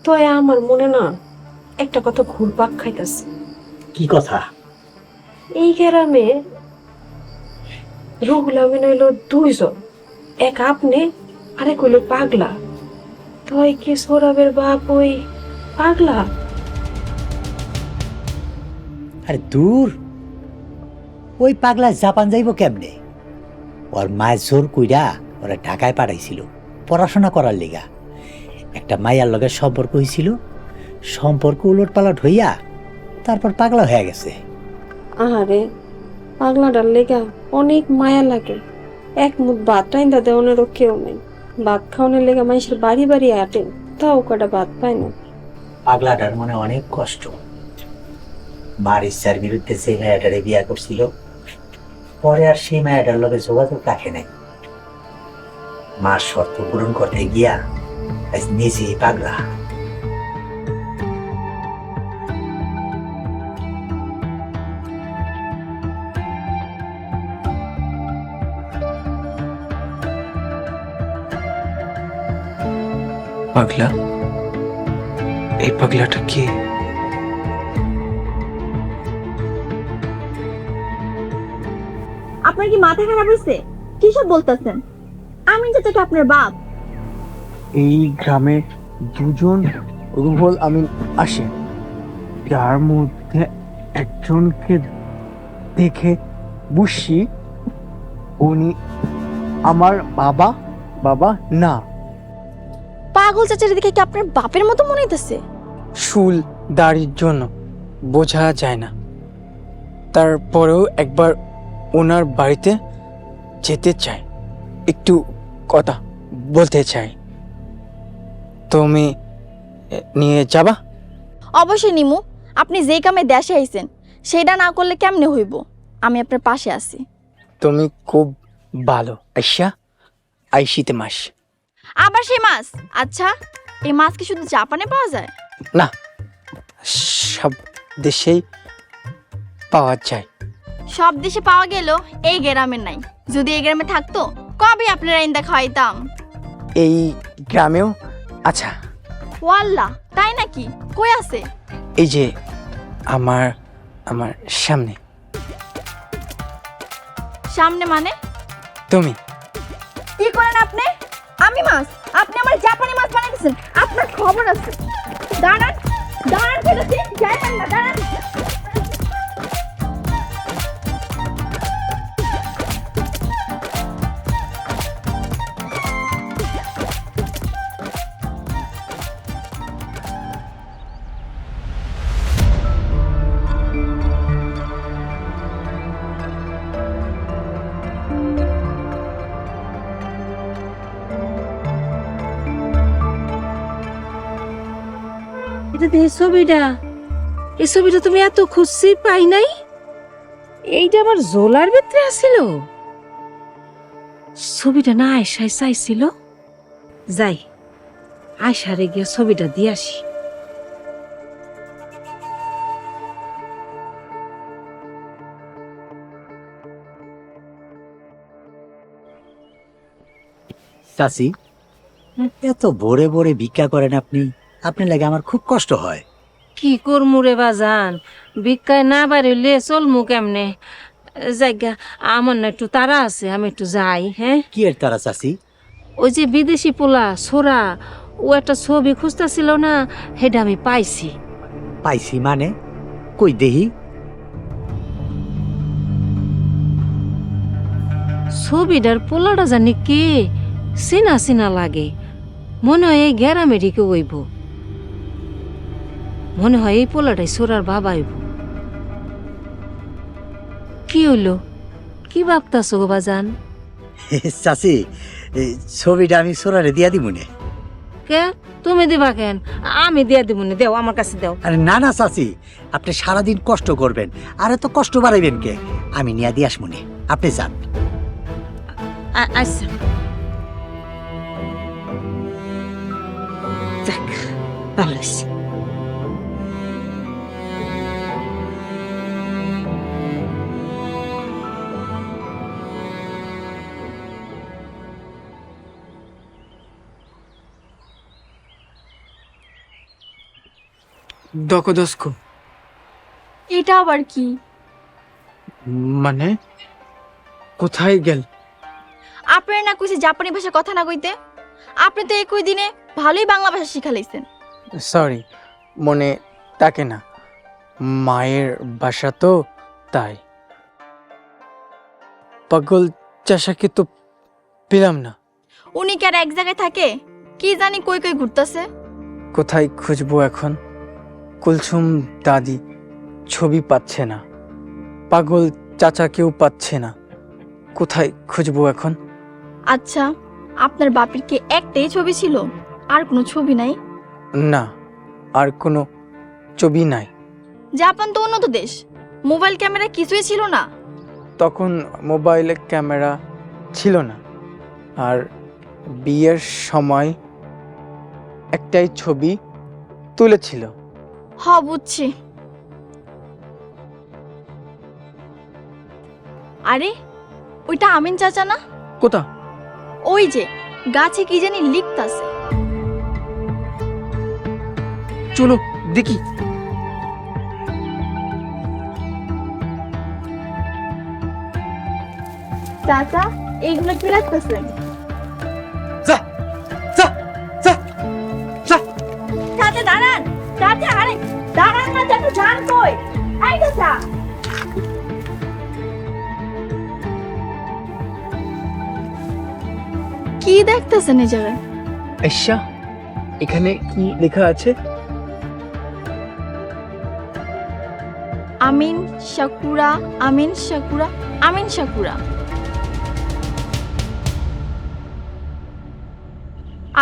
তো আমার মনে না একটা কথা ঘুরপাক খাইতেছে। কি কথা? এই গ্রামে রুহুল আমিন হইল দুইজন, এক আপনি আরেক হইল পাগলা। তয় কি সৌরভের বাপ ওই পাগলা? আরে দূর, ওই পাগলা জাপান যাইব কেমনে? ওর মায়ের জোর কইরা ওরা ঢাকায় পাঠাইছিল পড়াশোনা করার লিগা। একটা মাইয়ার লগে সম্পর্ক হয়েছিল, সম্পর্ক উলট পালট হইয়া তারপর পাগলা হয়ে গেছে। আরে পাগলাটার লেগা অনেক মায়া লাগে। এক মুঠ ভাত টাইন্দা দেওয়ানেরও কেউ নেই। ভাত খাওয়ানোর লেগা মানুষের বাড়ি বাড়ি আটে, তাও কটা ভাত পায় না। পাগলাটার মনে অনেক কষ্ট। মার ইচ্ছার বিরুদ্ধে সেই মায়াটারে বিয়া করছিল, পরে আর সেই মায়াটার লগে যোগাযোগ রাখে নাই। মার শর্ত পূরণ করতে গিয়া আজ নিজেই পাগলা। পাগলা? এই পাগলাটা কে? আপনার কি মাথা খারাপ হয়েছে? কি সব বলতেছেন? আমি যেটা কি আপনার বাপ? এই গ্রামে দুজন রুহুল আমিন আসে, যার মধ্যে একজনকে দেখে বুঝছি উনি আমার বাবা না। পাগল চাচার দিকে কি আপনার বাপের মতো মনে হইতেছে? চুল দাড়ির জন্য বোঝা যায় না, তারপরেও একবার ওনার বাড়িতে যেতে চাই, একটু কথা বলতে চাই। তুমি নিয়ে যাবা? অবশ্যই নিমু। আপনি যে কামে দেশে আইছেন সেটা না করলে কেমনে হইব? আমি আপনার পাশে আছি। তুমি খুব ভালো আইসিতে মাস। আবার সেই মাছ? আচ্ছা, এই মাছ কি শুধু জাপানে পাওয়া যায়? না, সব দেশেই পাওয়া যায়। সব দেশে পাওয়া গেল, এই গ্রামে নাই। যদি এই গ্রামে থাকতো কবে আপনারা ইন্দা খাওয়াইতাম। এই গ্রামেও আচ্ছা। ওয়াল্লা, তাই নাকি? কই আছে? এই যে আমার সামনে। সামনে মানে? তুমি কি করেন আপনি? আমি মাছ, আপনি আমার জাপানি মাছ বানাইতেছেন। আপনার খবর আছে। দাঁড়ান দাঁড়ান, ফেলেছি, যাইবেন না, দাঁড়ান। এই ছবিটা তুমি এত খুশি পাই নাই? এইটা আমার জোলার ভিতরে আছিল। ছবিটা না আয়সায় চাইছিল। যাই, আয়সারে গিয়ে ছবিটা দিয়ে আসি। চাচি, এত ভোরে ভোরে ভিক্ষা করেন আপনি? আপনার লাগে আমার খুব কষ্ট হয়। কি করমু রে বাজান, ভিক্ষায় না বাড়িলে চলমু কেমনে? জায়গা আমার না একটু তারা আছে, আমি একটু যাই। হ্যাঁ, কি এর তারা চাচি? ওই যে বিদেশি পোলা ছোরা, ও একটা ছবি খুঁজতেছিল না, সেটা আমি পাইছি। পাইছি মানে? কই দেহি। ছবিটার পোলাটা জানি কে, চিনা চিনা লাগে। মনে হয় এই গ্যারামেরই কেউ হইব। মনে হয় এই পোলাটাই ছোড়ার বাবা হইব। কি হইলো, কি ভাবতাছো গো বাজান? চাচি, ছবিটা আমি সোরারে দিয়া দিব নে। কে তুমি দিবা কেন? আমি দিয়া দিব না, দেও আমার কাছে দেও। আরে না না চাচি, আপনি সারাদিন কষ্ট করবেন, আর এত কষ্ট বাড়াইবেন কে? আমি নিয়ে দিয়ে আসবো নে, আপনি যান। আচ্ছা, যাক, ভালো হয়েছে। দকদস্কো এটা আবার কি? মানে কোথায় গেল? আপনার না কইছে জাপানি ভাষা কথা না কইতে? আপনি তো একই দিনে ভালোই বাংলা ভাষা শিখালাইছেন। সরি, মনে তাকে না, মায়ের বাসা তো তাই। পাগল চাষাকে তো পেলাম না। উনি কি আর এক জায়গায় থাকে? কি জানি কই কই ঘুরতেছে। কোথায় খুঁজবো এখন? কুলসুম দাদি ছবি পাচ্ছে না, পাগল চাচাকেও পাচ্ছে না। কোথায় খুঁজবো এখন? আচ্ছা, আপনার বাপের কি একটাই ছবি ছিল, আর কোনো ছবি নাই? না, আর কোনো ছবি নাই। জাপান তো উন্নত দেশ, মোবাইল ক্যামেরা কিছুই ছিল না। তখন মোবাইলে ক্যামেরা ছিল না, আর বিয়ের সময় একটাই ছবি তুলেছিল। হ, বুঝছি। আরে ওইটা আমিন চাচা না? কোথা? ওই যে গাছে কি জানি লিখতাছে। চলো দেখি। চাচা, এইগুলো কি লিখতাছেন? চাচা দাঁড়ান, চাচা, আরে দাঁড়ান না চাচা, যান কই? এই চাচা, কি দেখতেছেন এই জায়গায়? আচ্ছা, এখানে কি লেখা আছে? আমিন সাকুরা, আমিন সাকুরা, আমিন সাকুরা।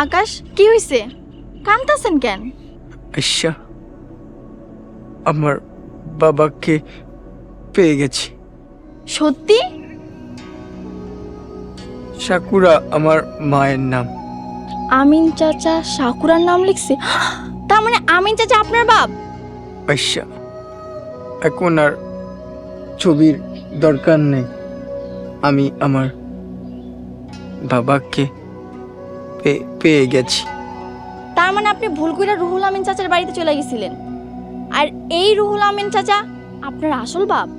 আকাশ, কি হইছে? কাঁদতাছেন কেন? আচ্ছা, আমার বাবাকে পেয়ে গেছি। সত্যি? সাকুরা আমার মায়ের নাম। আমিন চাচা সাকুরার নাম লিখছে? তার মানে আমিন চাচা আপনার বাপ? আচ্ছা, এখন আর ছবির দরকার নেই। আমি আমার বাবাকে পেয়ে গেছি। তার মানে আপনি ভুল করে রুহুল আমিন চাচার বাড়িতে চলে গেছিলেন, আর এই রুহুল আমিন চাচা আপনার আসল বাপ?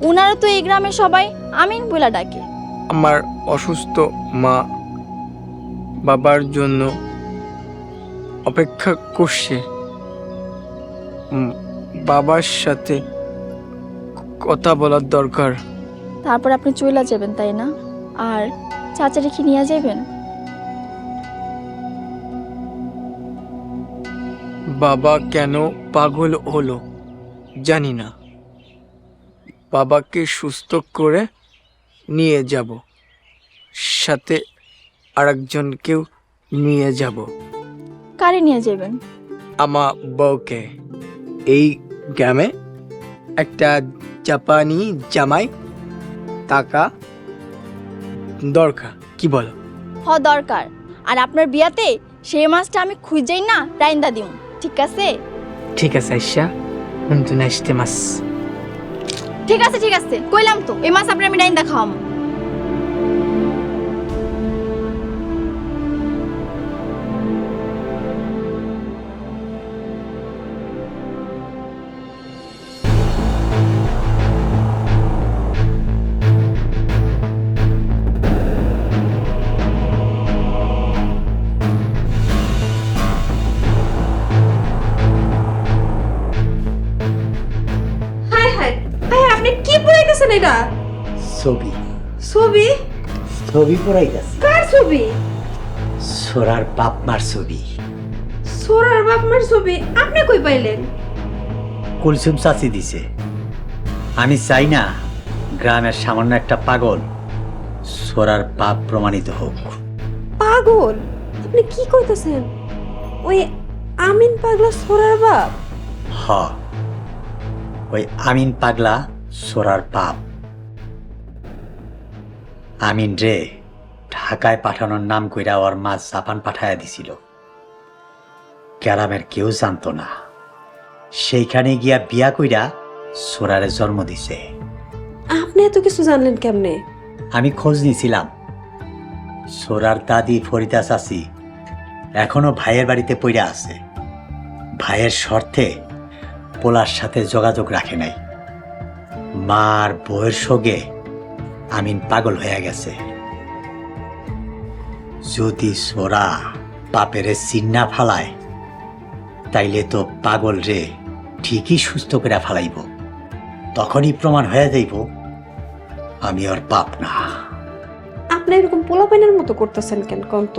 উনারা তো এই গ্রামের সবাই আমিন বলে ডাকে। আমার অসুস্থ মা বাবার জন্য অপেক্ষা করছে। বাবার সাথে কথা বলার দরকার। তারপর আপনি চলে যাবেন, তাই না? আর চাচা রেখে নিয়ে যাবেন? বাবা কেন পাগল হলো জানি না। বাবাকে সুস্থ করে নিয়ে যাব, সাথে আরেকজনকেও নিয়ে যাব। কারে নিয়ে যাবেন? আমার বউকে। এই গ্রামে একটা জাপানি জামাই টাকা দরকার, কি বলো? হ, দরকার। আর আপনার বিয়াতে সেই মাছটা আমি খুঁজেই না রাইন্দা দিম, ঠিক আছে? ঠিক আছে আইসা নতুন আসতে মাস। ঠিক আছে ঠিক আছে, কইলাম তো এই মাছ আপনার আমি রাইন্দা খাওয়াম। হায় হায় হায়, আপনি কি পড়াইতেছেন এটা? ছবি ছবি? ছবি পড়াইতাছি, কার ছবি? সোরার বাপ মার ছবি। সোরার বাপ মার ছবি আপনি কই পাইলেন? কুলসুম চাচি দিছে। আমি চাই না গ্রামের সামান্য একটা পাগল সোরার বাপ প্রমাণিত হোক। পাগল? আপনি কি কইতেছেন? ওই আমিন পাগলা সোরার বাপ? হ, ওই আমিন পাগলা সোরার বাপ। আমিন রে ঢাকায় পাঠানোর নাম কইরা ওর মা জাপান পাঠাইয়া দিছিল। গ্রামের কেউ জানতো না। সেইখানে গিয়া বিয়া কইরা সোরারে জন্ম দিছে। আপনি এত কিছু জানলেন কেমনে? আমি খোঁজ নিছিলাম। সোরার দাদি ফরিদা চাচি এখনো ভাইয়ের বাড়িতে পইরা আছে। ভাইয়ের শর্তে পোলার সাথে যোগাযোগ রাখে নাই। মার বউয়ের সঙ্গে আমিন পাগল হয়ে গেছে। যদি সোরা বাপেরে চিন্না ফালায় তাইলে তো পাগল রে ঠিকই সুস্থ করে ফালাইব। তখনই প্রমাণ হয়ে যাইব আমি ওর বাপ না। আপনি এরকম পোলাপাইনের মতো করতেছেন কেন কন্ত?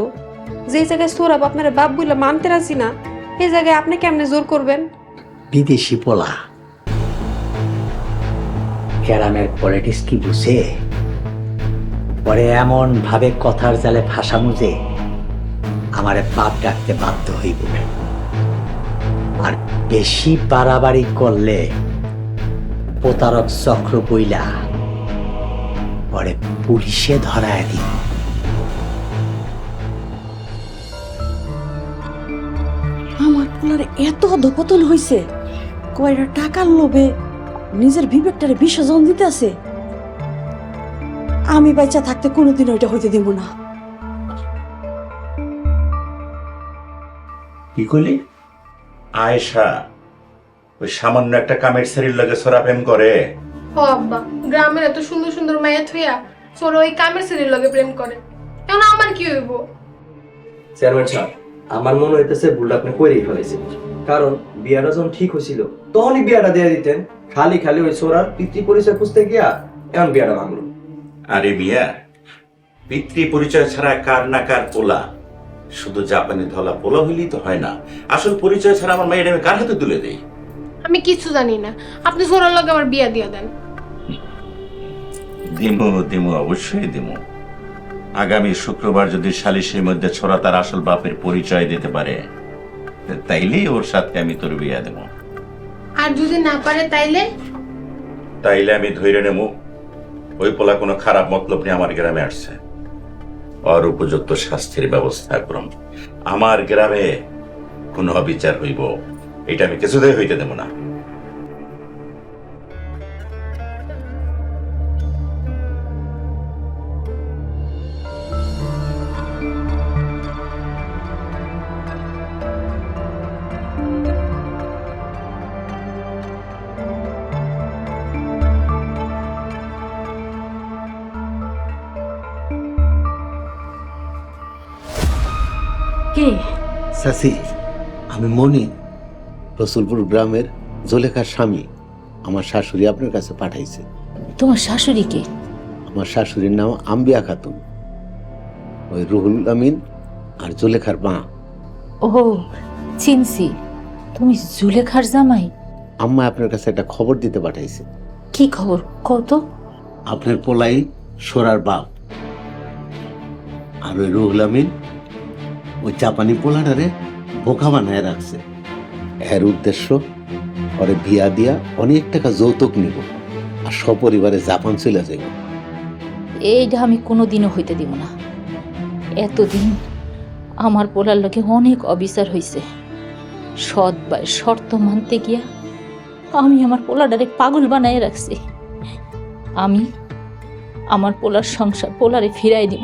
যে জায়গায় সোরা আপনার বাপ বইলা মানতে রাজি না, এই জায়গায় আপনি কেমনে জোর করবেন? বিদেশি পোলা গ্রামের পলিটিক্স কি বুঝে? পরে এমন ভাবে কথার জালে ভাষামু যে আমারে বাপ ডাকতে বাধ্য হইব। আর বেশি বাড়াবাড়ি করলে প্রতারক চক্র বইলা পরে পুলিশে ধরায় দিব। আমার পোলার এত অধপতন হইছে, কয়টা টাকার লোভে নিজের বিবেকটারে বিসর্জন দিতে আছে। আমি বাচ্চা থাকতে কোনোদিন ওইটা হইতে দিব না। কি করলি? আয়েশা ওই সামান্য একটা কামের শরীর লাগে সোরা প্রেম করে? ও আব্বা, গ্রামের এত সুন্দর সুন্দর মায়া থইয়া সোরা ওই কামের ছেলের লগে প্রেম করে, কেন আমার কি হইব? চেয়ারম্যান সাহেব, আমার মনে হইতেছে ভুলটা আপনি করেই ফেলেছেন। কারণ বিয়াটা যখন ঠিক হয়েছিল তখনই বিয়াটা দিয়ে দিতেন। খালি খালি ওই সোরার পিতৃ পরিচয় খুঁজতে গিয়া এখন বিয়াটা ভাঙলো। আরে মিয়া, পিতৃ পরিচয় ছাড়া কার না কার পোলা। শুধু জাপানি ধলা পোলা হইলেই তো হয় না, আসল পরিচয় ছাড়া আমার মায়ের আমি কার হাতে তুলে দেই? আমি কিছু জানি না, আপনি সোরার লগে আমার বিয়া দিয়া দেন। দিমু দিমু, অবশ্যই দিমু। আগামী শুক্রবার যদি সালিশের মধ্যে ছোড়া তার আসল বাপের পরিচয় দিতে পারে তাইলেই ওর সাথে আমি তোর বিয়া দেব। আর যদি না পারে তাইলে? তাইলে আমি ধৈর্য নেব ওই পোলা কোনো খারাপ মতলব নিয়ে আমার গ্রামে আসছে, আর উপযুক্ত শাস্তির ব্যবস্থা করুন। আমার গ্রামে কোনো অবিচার হইব এটা আমি কিছুতেই হইতে দেব না। কি চাচি, আমি মনি, রসুলপুর গ্রামের জলেখার স্বামী। আমার শাশুড়ি আপনার কাছে পাঠাইছে। তোমার শাশুড়ি কে? আমার শাশুড়ির নাম আম্বিয়া খাতুন, ওই রুহুল আমিন আর জলেখার মা। ও চিনছি, তুমি জুলেখার জামাই? আম্মা আপনার কাছে একটা খবর দিতে পাঠাইছে। কি খবর কত? আপনার পোলাই সোরার বাপ, আর ওই রুহুল আমিন ওই জাপানি পোলাটারে বোকা বানায় রাখছে। এর উদ্দেশ্য ওরে বিয়া দিয়া অনেক টাকা যৌতুক নিব আর সপরিবারে জাপান চলে যাব। এইটা আমি কোনোদিনও হইতে দিব না। এতদিন আমার পোলার লোকে অনেক অবিচার হইছে। সৎ ভাই শর্ত মানতে গিয়া আমি আমার পোলাটারে পাগল বানায় রাখছি। আমি আমার পোলার সংসার পোলারে ফিরাই দিব।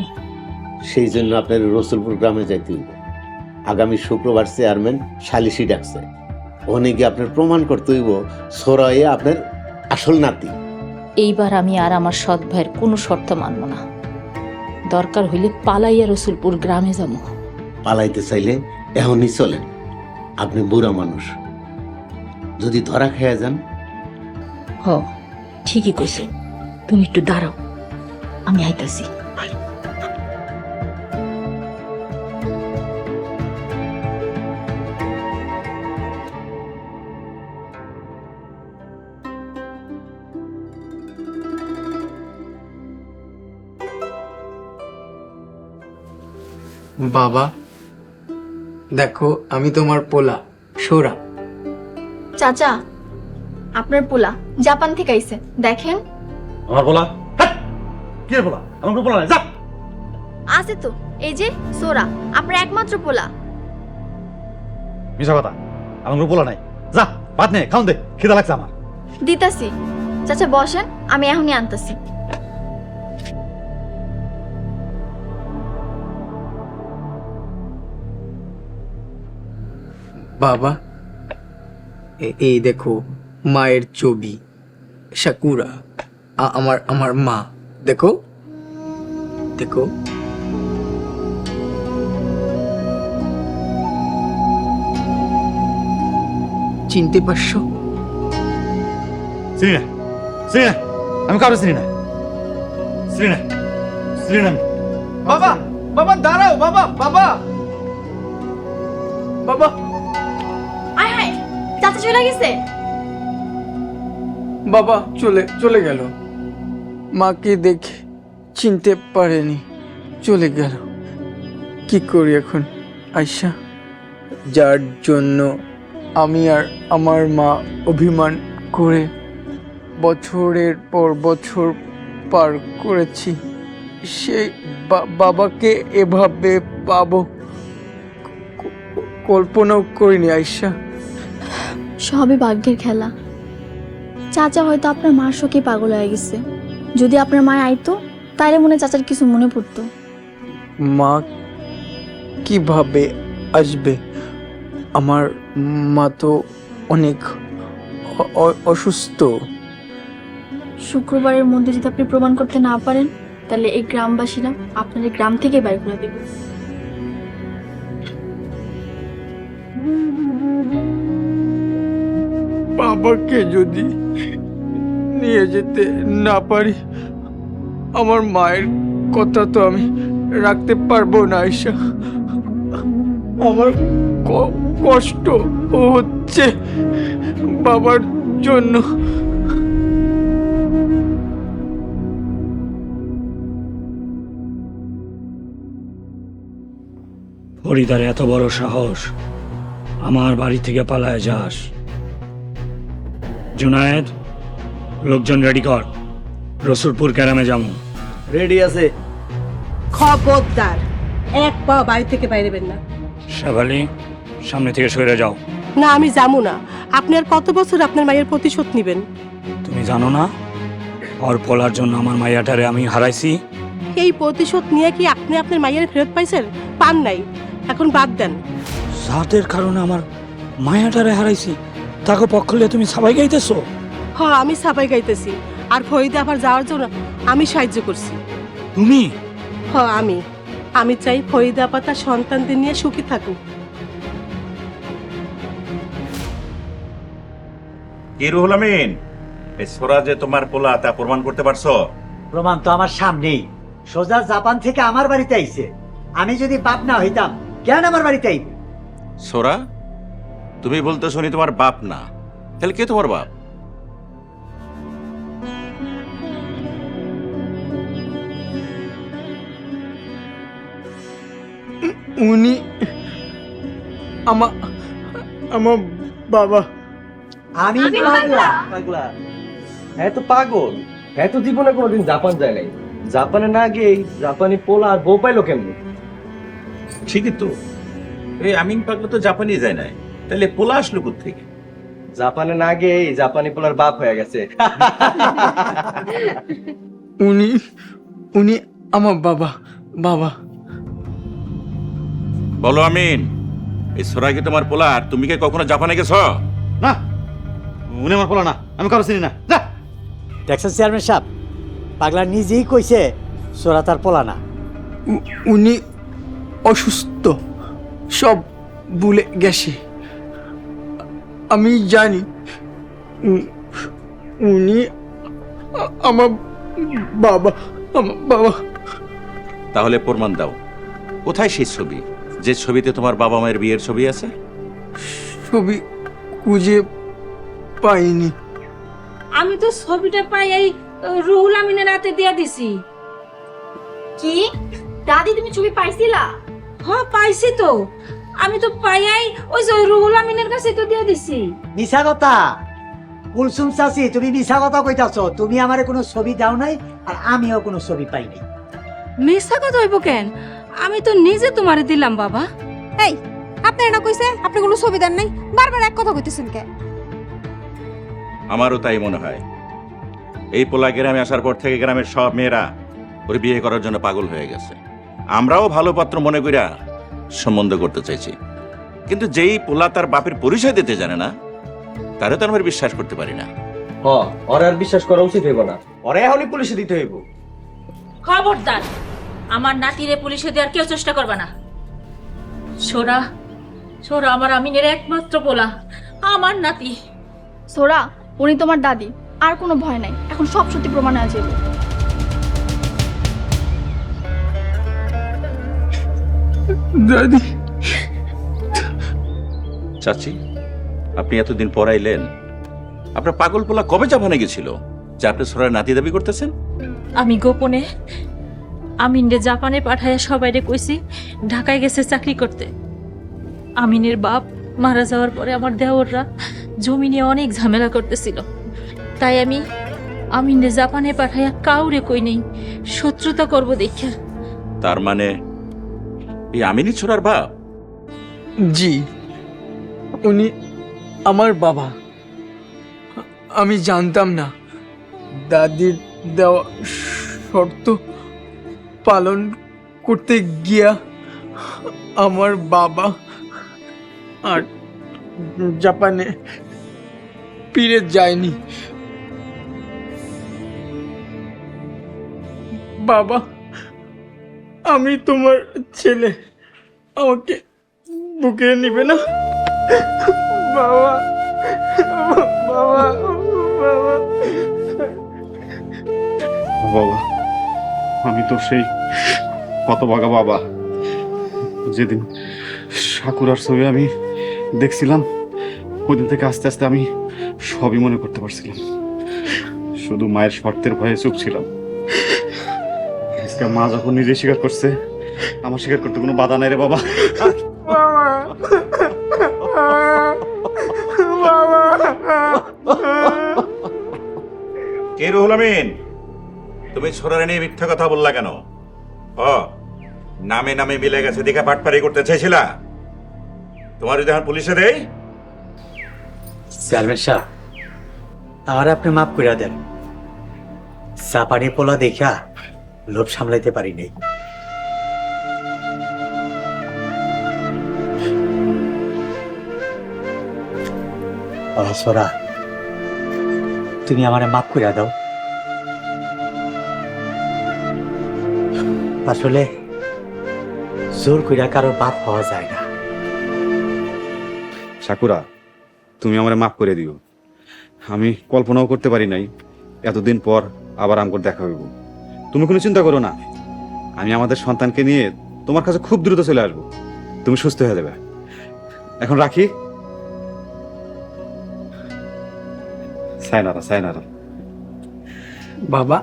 সেই জন্য আপনার রসুলপুর গ্রামে যাইতে হইব। আগামী শুক্রবার চেয়ারম্যান সালিশি ডাকছে, ওখানে গিয়ে আপনার প্রমাণ করতে হইব সোরাইয়ে আপনার আসল নাতি। এইবার আমি আর আমার সৎ ভাইয়ের কোনো শর্ত মানব না। দরকার হইলে পালাইয়া রসুলপুর গ্রামে যাব। পালাইতে চাইলে এখনই চলেন, আপনি বুড়া মানুষ, যদি ধরা খেয়ে যান। হ, ঠিকই কইছো, তুমি একটু দাঁড়াও, আমি আইতাছি। বাবা দেখো, আমি তোমার পোলা সোরা। চাচা, আপনার পোলা জাপান থেকে আইছে, দেখেন। আমার বলা কি বলা? আমার বলা নাই, যা। আছে তো, এই যে সোরা, আপনার একমাত্র পোলা। মিছা কথা, আমার বলা নাই, যা ভাত নে, খাওন দে, খিদা লাগছে আমার। দিতাছি। চাচা বসেন, আমি এখনই আনতাছি। বাবা এই দেখো মায়ের ছবি, সাকুরা, আমার মা। দেখো দেখো, চিনতে পারছো? চিনি না, চিনি না, আমি কারো চিনি না, চিনি না, চিনি না। বাবা বাবা দাঁড়াও, বাবা বাবা বাবা। আয় হায়, চাচা চলে গেছে। বাবা চলে গেল, মাকে দেখে চিনতে পারেনি, চলে গেল। কি করি এখন আয়শা, যার জন্য আমি আর আমার মা অভিমান করে বছরের পর বছর পার করেছি, সেই বাবাকে এভাবে পাবো কল্পনাও করিনি আয়শা। সবই ভাগ্যের খেলা। চাচা হয়তো আপনার মার শোকে পাগল হয়ে গেছে। যদি আপনার মা আইতো, তাইলে মনে চাচার কিছু মনে পড়তো। মা কিভাবে আসবে? আমার মা তো অনেক অসুস্থ। শুক্রবারের মধ্যে যদি আপনি প্রমাণ করতে না পারেন, তাহলে এই গ্রামবাসীরা আপনার এই গ্রাম থেকে বাইর করে দেবে। বাবাকে যদি নিয়ে যেতে না পারি, আমার মায়ের কথা তো আমি রাখতে পারবো না আয়শা। আমার কষ্ট হচ্ছে বাবার জন্য। ফরিদার এত বড় সাহস, আমার বাড়ি থেকে পালায় যাস। জুনায়েদ, লোকজন রেডি কর, রসুলপুর গ্রামে যাবো। রেডি আছে। খবরদার, এক পা বাড়ি থেকে বাইরেবেন না। শেফালি, সামনে থেকে সরে যাও। না, আমি যাবো না। আপনি আর কত বছর আপনার মায়ের প্রতিশোধ নেবেন? তুমি জানো না, ওর পোলার জন্য আমার মাইয়াটারে আমি হারাইছি। এই প্রতিশোধ নিয়ে কি আপনি আপনার মায়ের ফেরত পাইছেন? পান নাই, এখন বাদ দেন। যাদের কারণে আমার মায়াটারে হারাইছি, তাকে পক্ষ নিয়ে তুমি সবাই গাইতেছো। হ্যাঁ, আমি সাপাই গাইতেছি, আর ফরিদা আবার যাওয়ার জন্য আমি সাহায্য করছি। তুমি? হ্যাঁ, আমি চাই ফরিদা আপা তার সন্তানদের নিয়ে সুখী থাকুক। কি রুহুল আমিন, এই সোরা যে তোমার পোলা তা প্রমাণ করতে পারছো? প্রমাণ তো আমার সামনেই, সোজা জাপান থেকে আমার বাড়িতে আইছে। আমি যদি বাপ না হইতাম, কেন আমার বাড়িতে আইবে? সোরা, তুমি বলতে শুনি তোমার বাপ না, তাহলে কে তোমার বাপ? উনি আমার বাবা। আমি পাগলা, হ্যাঁ তো পাগল, হ্যাঁ তো জীবনে কোনোদিন জাপান যায় নাই। জাপানে না গিয়ে জাপানি পোলা আর বউ পাইলো কেমনি? ঠিকই তো, এই আমিন পাগলা তো জাপানি যায় নাই, তাহলে পোলা আসলো থেকে? জাপানে না গিয়ে এই জাপানি পোলার বাপ হয়ে গেছে। উনি উনি আমার বাবা। বাবা বলো আমিন, এই সোরা কি তোমার পোলা? আর তুমি কি কখনো জাপানে গেছ? না, উনি আমার পোলা না, আমি কারো চিনি না। যা। দেখছেন চেয়ারম্যান সাহেব, পাগলা নিজেই কইছে সোরা তার পোলা না। উনি অসুস্থ, সব ভুলে গেছে। আমি জানি উনি আমার বাবা। আমার বাবা। তাহলে প্রমাণ দাও, কোথায় সেই ছবি, যে ছবিতে তোমার বাবা মায়ের বিয়ের ছবি আছে? ছবি খুঁজে পাইনি। আমি তো ছবিটা পাই এই রুহুল আমিনের হাতে দিয়ে দিছি। কি দাদি, তুমি ছবি পাইছিলা? হ্যাঁ পাইছি তো, আমি তো পাইয়াই ওই যে রুহুল আমিনের কাছে তো দিয়ে দিছি। মিছা কথা কুলসুম চাচি, তুমি মিছা কথা কইতাছ। তুমি আমারে কোনো ছবি দাও নাই, আর আমিও কোনো ছবি পাইনি। মিথ্যা কথা হইব কেন? আমি তো নিজে তোমারে দিলাম বাবা। এই আপনি না কইছে আপনি কোনো ছবি দেন নাই, বারবার এক কথা কইতেছেন কে? আমারও তাই মনে হয়। এই পোলা গ্রামে আসার পর থেকে গ্রামের সব মেয়েরা ওর বিয়ে করার জন্য পাগল হয়ে গেছে। আমরাও ভালো পাত্র মনে কইরা সম্বন্ধ করতে চাইছি, কিন্তু যেই পোলা তার বাপের পরিচয় দিতে জানে না, তারে তো আমরা বিশ্বাস করতে পারি না। ওর আর বিশ্বাস করা উচিত হইব না, ওরে এখনই পুলিশে দিতে হইব। খবরদার, আমার নাতিরে পুলিশে দেওয়ার কেউ চেষ্টা করবে না। সোরা, সোরা আমার আমিনের একমাত্র পোলা, আমার নাতি। সোরা, উনি তোমার দাদি, আর কোনো ভয় নাই। এখন সব সত্যি প্রমাণ হয়ে যাবে। দাদি। চাচি, আপনি এতদিন পর আইলেন, আপনার পাগল পোলা কবে জাপানে গেছিল যে আপনি সোরার নাতি দাবি করতেছেন? আমি গোপনে আমিনরে জাপানে পাঠাইয়া সবাইরে কইছি ঢাকায় গেছে চাকরি করতে। আমিনের বাপ মারা যাওয়ার পরে আমার দেওররা জমি নিয়ে অনেক ঝামেলা করতেছিল, তাই আমি আমিনরে জাপানে পাঠাইয়া কাউরে কই নেই, শত্রুতা করব দেখা। তার মানে এই আমিনই ছোড়ার বাপ? জি, উনি আমার বাবা। আমি জানতাম না দাদির দেওয়া শর্ত পালন করতে গিয়া আমার বাবা আর জাপানে ফিরে যায়নি। বাবা, আমি তোমার ছেলে, আমাকে বুকে নিবে না? বাবা, বাবা, বাবা। বাবা, আমি তো সেই কত বাগা বাবা। যেদিন সাকুরার ছবি আমি দেখছিলাম, ওই দিন থেকে আস্তে আস্তে আমি সবই মনে করতে পারছিলাম। শুধু মায়ের শর্তের ভয়ে চুপ ছিলাম। আজকে মা যখন নিজে স্বীকার করছে, আমার স্বীকার করতে কোনো বাধা নাই রে বাবা। কে রুহুল আমিন, তুমি ছোড়ারে নিয়ে মিথ্যা কথা বললা কেন? নামে নামে মিলে গেছে দেখা পাটপাড়ি করতে চাইছিলা? তোমার যদি এখন পুলিশে দেই? চেয়ারম্যান সাহেব, আমার আপনি মাফ করে দেন। জাপানি পোলা দেখা লোভ সামলাইতে পারি নাই। সোরা, তুমি আমারে মাফ করে দাও। আসলে জোর কইরা কারো বাপ হওয়া যায় না। সাকুরা, তুমি আমারে মাফ করে দিও। আমি কল্পনাও করতে পারি নাই এতদিন পর আবার আমগর দেখা হইব। তুমি কোনো চিন্তা করো না, আমি আমাদের সন্তানকে নিয়ে তোমার কাছে খুব দ্রুত চলে আসবো। তুমি সুস্থ হয়ে যাবে। এখন রাখি। Sayonara, sayonara. বাবা,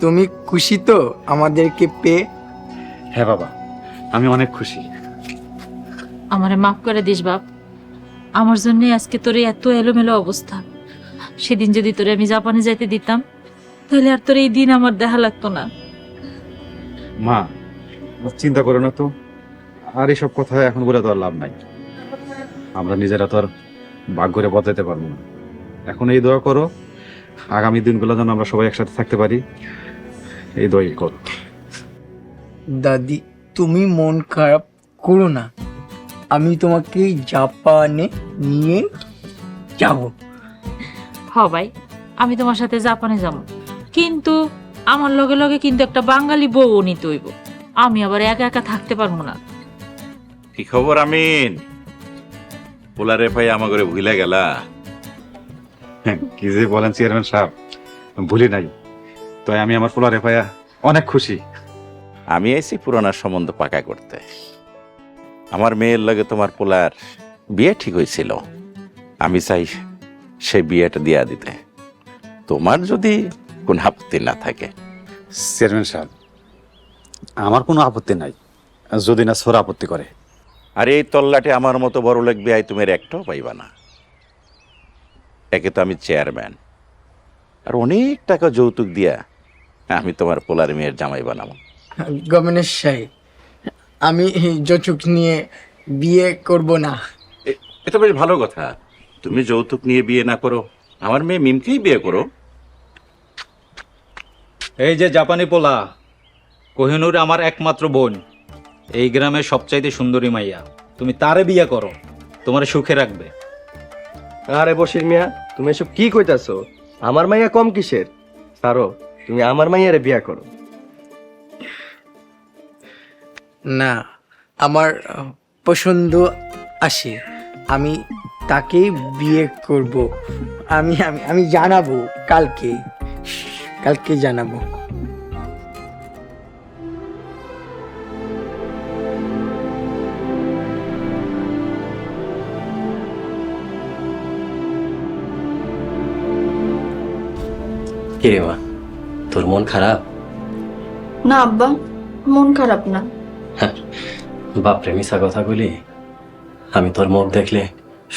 তুমি খুশি তো আমাদেরকে পেয়ে? হ্যাঁ বাবা, আমি অনেক খুশি। আমারে মাফ করে দিস বাপ, আমার জন্য আজকে তোর এত এলোমেলো অবস্থা। সেদিন যদি তোরে আমি জাপানে যাইতে দিতাম, তাহলে আর তোর এই দিন আমার দেখা লাগতো না। মা, চিন্তা করো না তো, আর এসব কথা এখন বলে তো আর লাভ নাই। আমরা নিজেরা তো আর ভাগ করে বদলাতে পারবো না। এখন এই দোয়া করো, আগামী দিনগুলো যেন আমরা সবাই একসাথে থাকতে পারি, এই দোয়াই করো। দাদি, তুমি মন খারাপ করো না, আমি তোমাকে জাপানে নিয়ে যাব। হ ভাই, আমি তোমার সাথে জাপানে যাব, কিন্তু আমার লগে লগে কিন্তু একটা বাঙালি বউ নিতে হইব। আমি আবার একা একা থাকতে পারবো না। কি খবর আমিন? পোলারে ভাই আমার ঘরে ভুলে গেলা? কি যে বলেন চেয়ারম্যান সাহেব, ভুলি নাই। তো আমি আমার পোলারে ভাইয়া অনেক খুশি। আমি আইছি পুরানা সম্বন্ধ পাকা করতে। আমার মেয়ের লগে তোমার পোলার বিয়ে ঠিক হয়েছিল, আমি চাই সেই বিয়েটা দিয়া দিতে, তোমার যদি কোন আপত্তি না থাকে। চেয়ারম্যান সাহেব, আমার কোনো আপত্তি নাই, যদি না সোরা আপত্তি করে। আর এই তল্লাটে আমার মতো বড় লোক বিয়ায় তুমি একটাও পাইবা না। একে তো আমি চেয়ারম্যান, আর অনেক টাকা যৌতুক দিয়া আমি তোমার পোলার মেয়ের জামাই বানাবো। গভর্নর সাহেব, আমি যৌতুক নিয়ে বিয়ে করব না। এটা বেশ ভালো কথা, তুমি যৌতুক নিয়ে বিয়ে না করো, আমার মেয়ে মিমকেই বিয়ে করো। এই যে জাপানি পোলা, কোহিনূর আমার একমাত্র বোন, এই গ্রামের সবচাইতে সুন্দরী মাইয়া, তুমি তারে বিয়ে করো, তোমার সুখে রাখবে। আরে বশির মিয়া, তুমি এসব কি কইতাছো? আমার মাইয়া কম কিসের? সারো, তুমি আমার মাইয়ারে বিয়া করো। না, আমার পছন্দ আসে, আমি তাকেই বিয়ে করব। আমি আমি আমি জানাবো কালকে জানাবো। কিরে মা, তোর মন খারাপ? না আব্বা, মন খারাপ না। বাপরে মিশা কথা বলি, আমি তোর মুখ দেখলে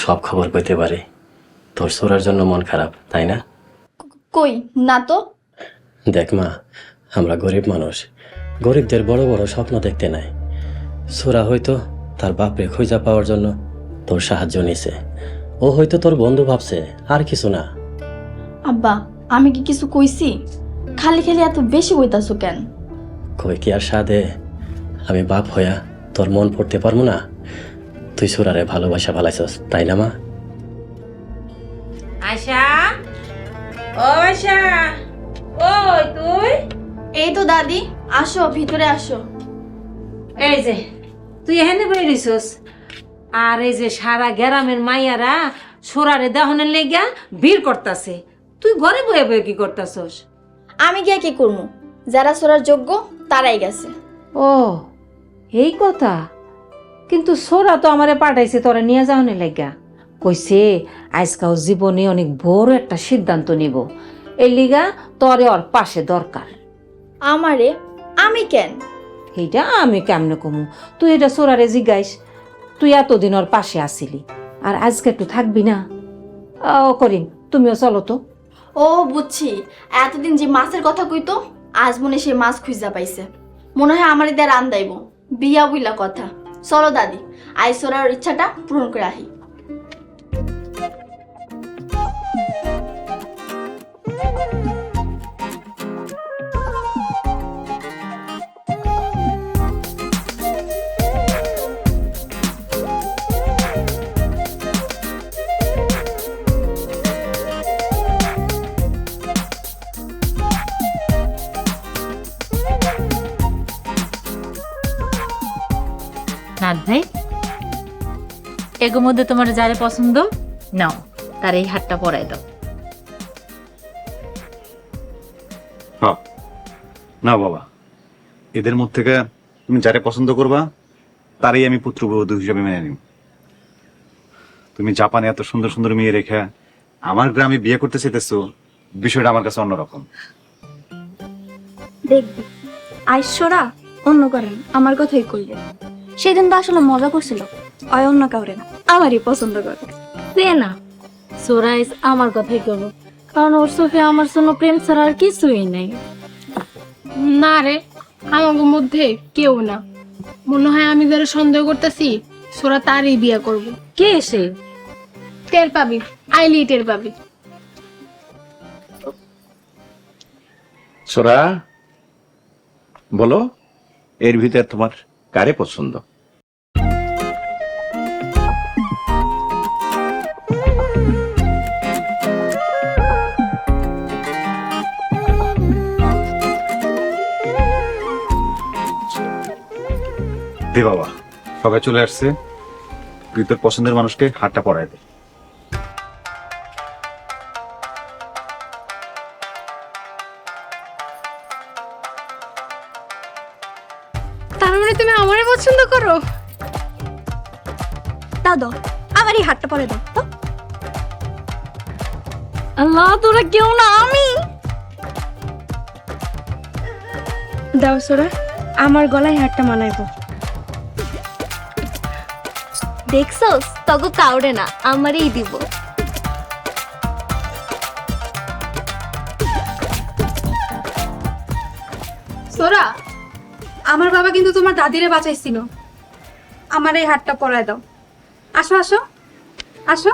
সব খবর পেতে পারি। তোর সোরার জন্য মন খারাপ, তাই না? কই না তো। দেখ মা, আমরা গরিব মানুষ, গরিবদের বড় বড় স্বপ্ন দেখতে নাই। সোরা হয়তো তার বাপরে খুঁজা পাওয়ার জন্য তোর সাহায্য নিছে, ও হয়তো তোর বন্ধু ভাবছে, আর কিছু না। আব্বা, আমি কি কিছু কইছি? খালি খালি এত বেশি কইতাছো কেন? কই কি আর সাধে আমি বাপ হইয়া তোর মন পড়তে পারবো না? তুই সোরারে ভালোবাসা ভালাইছস, তাই না মা? আয়শা, ও আয়শা, ওই তুই? এই তো দাদি, আসো ভিতরে আসো। এই যে তুই এখানে বেরিয়েছিস, আর এই যে সারা গ্রামের মাইয়ারা সোরারে দহনের লেগা ভিড় করতাছে, তুই ঘরে বয়ে বয়ে কি করতাছস? আমি গিয়া কি করবো? যারা সোরার যোগ্য তারাই গেছে। ও এই কথা, কিন্তু সোরা তো আমারে পাঠাইছে তোরা নিয়ে যাওয়ার লেগা, কইছে আজকাল জীবনে অনেক বড় একটা সিদ্ধান্ত নিব, এই লিগা তোরে ওর পাশে দরকার। আমারে? আমি কেন? এইটা আমি কেমনে কমু, তুই এটা সোরারে জিগাইস, তুই এতদিন ওর পাশে আসিলি, আর আজকে একটু থাকবি না? ও করিম, তুমিও চলো তো। ও বুঝছি, এতদিন যে মাছের কথা কইতো, আজ মনে সে মাছ খুঁজা পাইছে। মনে হয় আমার দিয়ে রান দাইব, বিয়া বুইলা কথা। চলো দাদি, আজ সোরার ইচ্ছাটা পূরণ করে আহি। নাথ ভাই, এগোর মধ্যে তোমার যারে পছন্দ নাও, তার এই হাতটা পরাই দাও। না বাবা, এদের মধ্যে থেকে তুমি যারে পছন্দ করবা তারই আমি পুত্রবধূ হিসেবে মেনে নিব। তুমি জাপানে এত সুন্দর সুন্দর মেয়ে রেখে আমার গ্রামে বিয়ে করতে চাইতেছো, বিষয়টা আমার কাছে অন্যরকম। দেখবি আইশ্বরা অন্য করেন আমার কথাই কইবে। সেদিন তো আসলে মজা করছিল, অয় অন্য কাউরে না, আমারই পছন্দ করে। সে না, সোরাইস আমার কথাই করবো, কারণ ওর চোখে আমার জন্য প্রেম ছাড়া আর কিছুই নাই। না রে, আমাদের মধ্যে কেউ না, মনে হয় আমি যারা সন্দেহ করতেছি সোরা তারই বিয়ে করব। কে এসে? টের পাবি, আইলি টের পাবি। সোরা, বলো এর ভিতরে তোমার কারে পছন্দ? দে বাবা, সবাই চলে আসছে, তুই তোর পছন্দের মানুষকে হাতটা পরায় দে। তার মানে তুমি আমারে পছন্দ করো? দাও দাও, আমার এই হাতটা পরে দাও তো। আল্লাহ, তোরা কেউ না, আমি। দাও সোরা, আমার গলায় হাতটা মানাইবো। দেখছস, তগো কাউরে না, আমারই দিব। সোরা, আমার বাবা কিন্তু তোমার দাদিরে বাঁচাইছিল। আমার এই হাতটা পরায় দাও। আসো আসো আসো।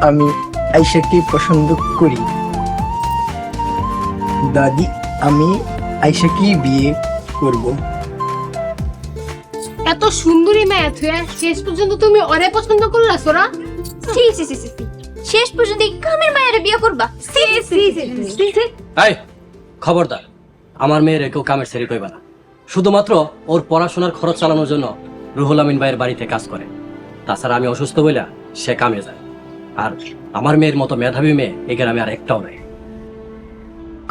আমি আয়শাকে পছন্দ করি। দাদি, আমি আয়শাকেই বিয়ে করব। এত সুন্দরী মেয়ে থুয়ে শেষ পর্যন্ত তুমি ওরে পছন্দ করলা সোরা? সি সি সি সি, শেষ পর্যন্ত এই কামের মায়ের বিয়ে করবা? সি সি সি সি সি। এই খবরদার, আমার মেয়ের কেউ কামের সেরি কইবা না। শুধুমাত্র ওর পড়াশোনার খরচ চালানোর জন্য রুহুল আমিন ভাইয়ের বাড়িতে কাজ করে। তাছাড়া আমি অসুস্থ বইলা সে কামে যায়। আর আমার মেয়ের মতো মেধাবী মেয়ে এই গ্রামে আর একটাও নেই।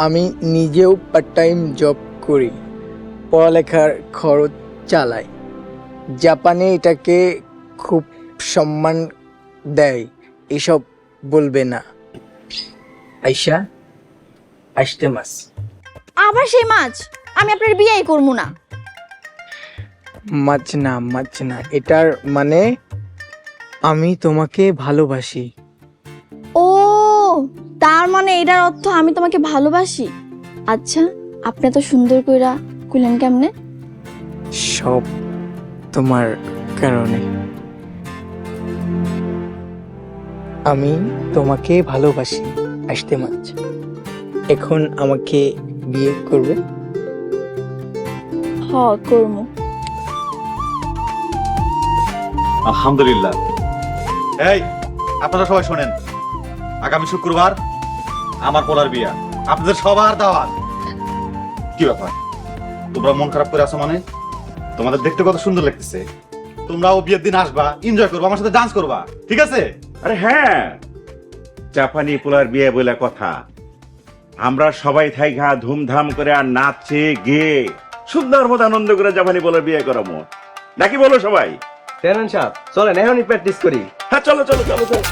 আমি নিজেও পার্ট টাইম জব করি, পড়ালেখার খরচ চালাই। জাপানে এটাকে খুব সম্মান দেয়। এসব বলবে না। আয়শা, আসতে মাস। আবার সেই মাছ? আমি আপনার বিয়েই করবো না। মাছ না, এটার মানে আমি তোমাকে ভালোবাসি। ও, তার মানে এটার অর্থ আমি তোমাকে ভালোবাসি। আচ্ছা, আপনি এত সুন্দর কইরা কইলেন কেমনে? সব তোমার কারণে। আমি তোমাকে ভালোবাসি আসতে মাছ। এখন আমাকে বিয়ে করবে? হ, করবো। আলহামদুলিল্লাহ। এই, আপনারা সবাই শোনেন, আগামী শুক্রবার আমার পোলার বিয়া, আপনাদের সবার দাওয়াত। কি ব্যাপার, তোমরা মন খারাপ করে আছো? মানে তোমাদের দেখতে কত সুন্দর লাগতেছে, তোমরাও বিয়ের দিন আসবা, এনজয় করবা, আমার সাথে ডান্স করবা, ঠিক আছে? আরে হ্যাঁ, জাপানি পোলার বিয়ে বলে কথা। আমরা সবাই থাইকা ধুমধাম করে আর নাচে গেয়ে সুন্দর মতো আনন্দ করে জাপানি পোলার বিয়ে করাবো, নাকি বলো সবাই? চেয়ারম্যান সাহেব, চলেন এখনই প্র্যাকটিস করি। হ্যাঁ, চলো চলো চলো চলো।